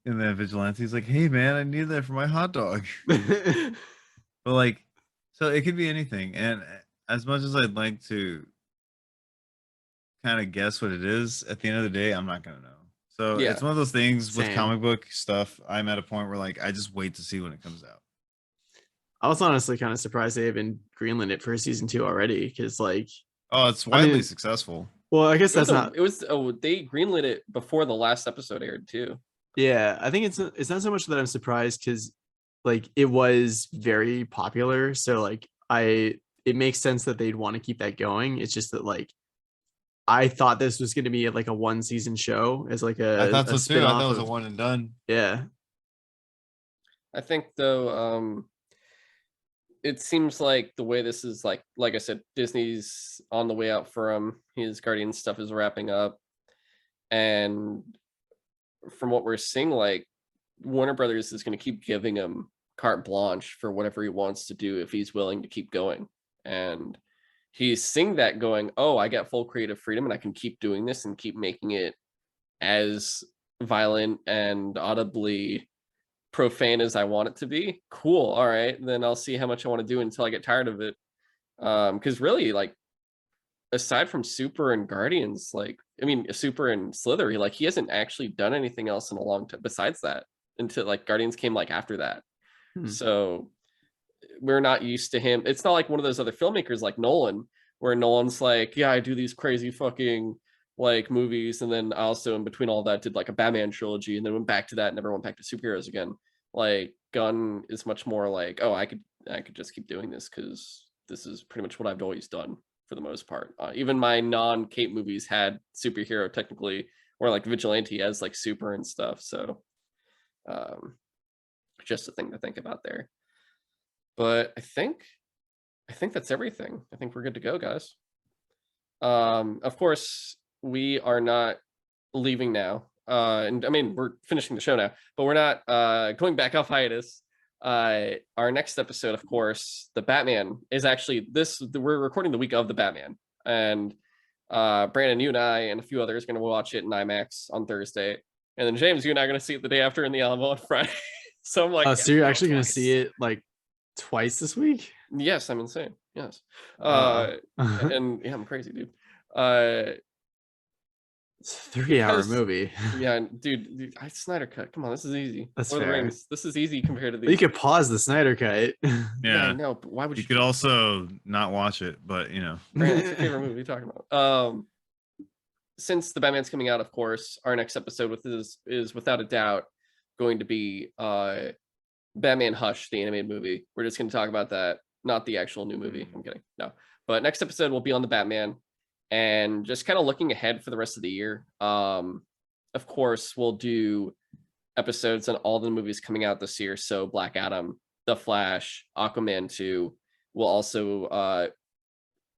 And then Vigilante's like, hey man, I need that for my hot dog. But like, so it could be anything. And as much as I'd like to kind of guess what it is, at the end of the day, I'm not gonna know. So Yeah. it's one of those things with Same. comic book stuff. I'm at a point where like I just wait to see when it comes out. I was honestly kind of surprised they even greenlit it for season 2 already, because like, Oh, it's widely mean- successful. well, I guess It was that's not. It was. Oh, they greenlit it before the last episode aired too. Yeah, I think it's not so much that I'm surprised, because like it was very popular, so like it makes sense that they'd want to keep that going. It's just that like I thought this was going to be like a 1-season show as like I thought so too. I spin-off thought it was a of- one and done. Yeah, I think though, it seems like the way this is like I said, Disney's on the way out for him. His Guardian stuff is wrapping up, and from what we're seeing, like Warner Brothers is going to keep giving him carte blanche for whatever he wants to do if he's willing to keep going. And he's seeing that going, oh, I get full creative freedom and I can keep doing this and keep making it as violent and audibly profane as I want it to be. Cool. All right. Then I'll see how much I want to do until I get tired of it. Because really, like, aside from Super and Guardians, like, I mean, Super and Slithery, like, he hasn't actually done anything else in a long time besides that, until like Guardians came like after that. So we're not used to him. It's not like one of those other filmmakers like Nolan, where Nolan's like, yeah, I do these crazy fucking like movies, and then I also in between all that did like a Batman trilogy, and then went back to that and never went back to superheroes again. Like Gunn is much more like, oh, I could just keep doing this because this is pretty much what I've always done for the most part. Even my non-Cape movies had superhero technically, or like Vigilante as like super and stuff. So just a thing to think about there. But I think that's everything. I think we're good to go, guys. Of course, we are not leaving now. And I mean, we're finishing the show now, but we're not going back off hiatus. Our next episode, of course, the Batman is actually we're recording the week of the Batman. And Brandon, you and I and a few others are going to watch it in IMAX on Thursday. And then James, you and I are going to see it the day after in the Alamo on Friday. So I'm like, so you're actually going to see it like twice this week? Yes, I'm insane. Yes. And yeah, I'm crazy, dude. It's a 3-hour movie. Yeah, dude, Snyder Cut. Come on, this is easy. That's Lord of the fair. Rings. This is easy compared to these. You could pause the Snyder Cut. Yeah, I know, but why would you? You could also not watch it, but you know. Brandon, what's your favorite movie you're talking about? Since the Batman's coming out, of course, our next episode is without a doubt going to be Batman Hush, the animated movie. We're just going to talk about that, not the actual new movie. I'm kidding. No. But next episode will be on the Batman and just kind of looking ahead for the rest of the year. Of course, we'll do episodes on all the movies coming out this year. So Black Adam, The Flash, Aquaman 2. We'll also,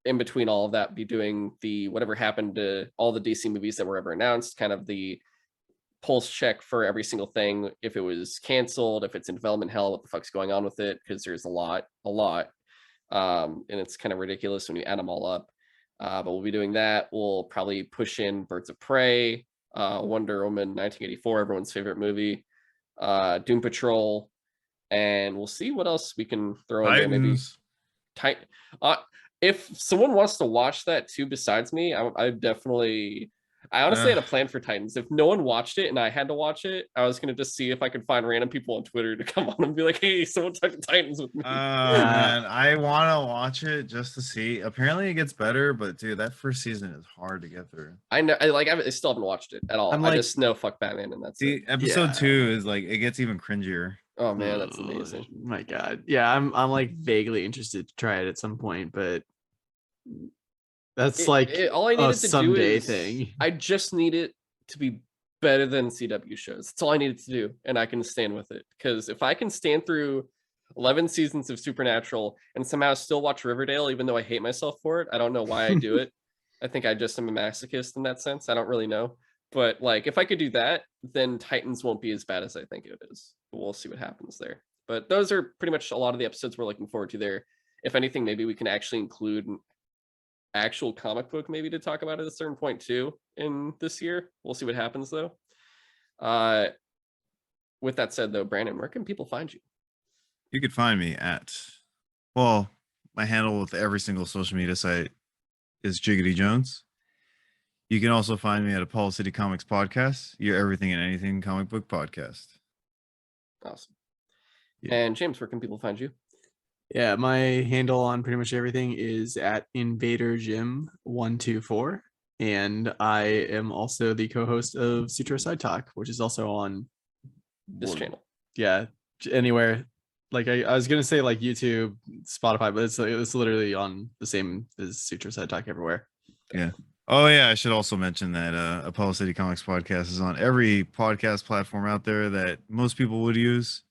in between all of that, be doing the whatever happened to all the DC movies that were ever announced, kind of the pulse check for every single thing, if it was canceled, if it's in development hell, what the fuck's going on with it, because there's a lot. And it's kind of ridiculous when you add them all up. But we'll be doing that. We'll probably push in Birds of Prey, Wonder Woman 1984, everyone's favorite movie, Doom Patrol, and we'll see what else we can throw in there. Maybe Titan. If someone wants to watch that too besides me, I honestly had a plan for Titans. If no one watched it and I had to watch it, I was gonna just see if I could find random people on Twitter to come on and be like, "Hey, someone talk to Titans with me." Man, I want to watch it just to see. Apparently, it gets better, but dude, that first season is hard to get through. I know. I still haven't watched it at all. I just know fuck Batman, and that's it. Episode 2 is like it gets even cringier. Oh man, that's amazing. My God, yeah, I'm like vaguely interested to try it at some point, but that's all I needed to someday do thing. I just need it to be better than CW shows. That's all I needed to do, and I can stand with it. Because if I can stand through 11 seasons of Supernatural and somehow still watch Riverdale, even though I hate myself for it, I don't know why I do it. I think I just am a masochist in that sense. I don't really know. But like, if I could do that, then Titans won't be as bad as I think it is. But we'll see what happens there. But those are pretty much a lot of the episodes we're looking forward to there. If anything, maybe we can actually include an actual comic book maybe to talk about at a certain point too in this year. We'll see what happens though. With that said though, Brandon, where can people find you? You could find me at, well, my handle with every single social media site is Jiggity Jones. You can also find me at apollocitycomics podcast, your everything and anything comic book podcast. Awesome. Yeah. And James, where can people find you? Yeah, my handle on pretty much everything is at InvaderJim124, and I am also the co-host of Sutro Side Talk, which is also on this channel. Yeah, anywhere. Like I was gonna say like YouTube, Spotify, but it's literally on the same as Sutro Side Talk everywhere. Yeah. Oh yeah, I should also mention that Apollo City Comics podcast is on every podcast platform out there that most people would use.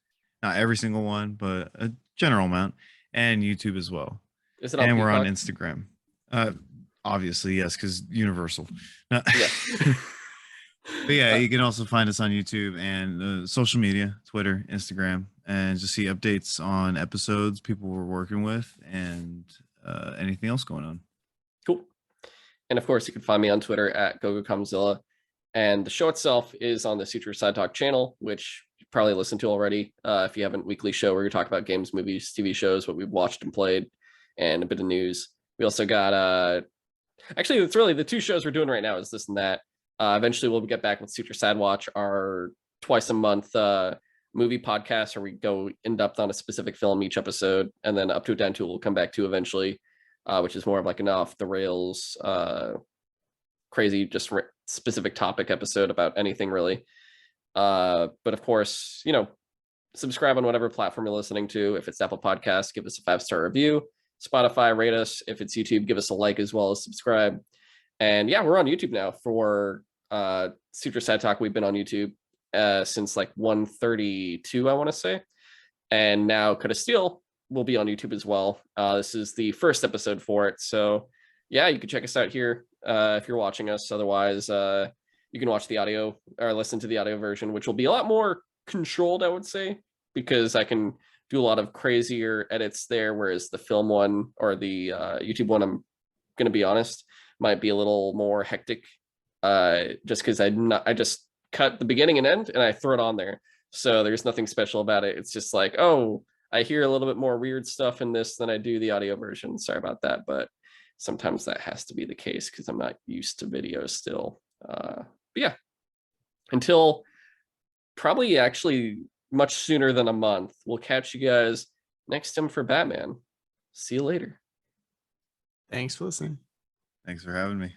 Not every single one, but a general amount, and YouTube as well. Is it on and Peacock? We're on Instagram. Obviously, yes, because Universal. No. Yeah. But yeah, you can also find us on YouTube and social media, Twitter, Instagram, and just see updates on episodes people were working with and anything else going on. Cool. And of course, you can find me on Twitter at GoGoComzilla. And the show itself is on the Suture Side Talk channel, which you probably listened to already. If you haven't, weekly show where we talk about games, movies, TV shows, what we've watched and played, and a bit of news. We also got actually, it's really the two shows we're doing right now is this and that. Eventually, we'll get back with Suture Sad Watch, our twice a month movie podcast, where we go in depth on a specific film each episode, and then Up to a Down to we'll come back to eventually, which is more of like an off the rails, crazy, just specific topic episode about anything really. But of course, you know, subscribe on whatever platform you're listening to. If it's Apple Podcasts, give us a 5-star review. Spotify, rate us. If it's YouTube, give us a like as well as subscribe. And yeah, we're on YouTube now for Suture Sad Talk. We've been on YouTube since like 132, I want to say. And now Cut of Steel will be on YouTube as well. This is the first episode for it. So yeah, you can check us out here if you're watching us. Otherwise, you can watch the audio or listen to the audio version, which will be a lot more controlled, I would say, because I can do a lot of crazier edits there, whereas the film one or the YouTube one, I'm going to be honest, might be a little more hectic, just because I just cut the beginning and end and I throw it on there. So there's nothing special about it. It's just like, oh, I hear a little bit more weird stuff in this than I do the audio version. Sorry about that, but sometimes that has to be the case because I'm not used to video still. But yeah, until probably actually much sooner than a month, we'll catch you guys next time for Batman. See you later. Thanks for listening. Thanks for having me.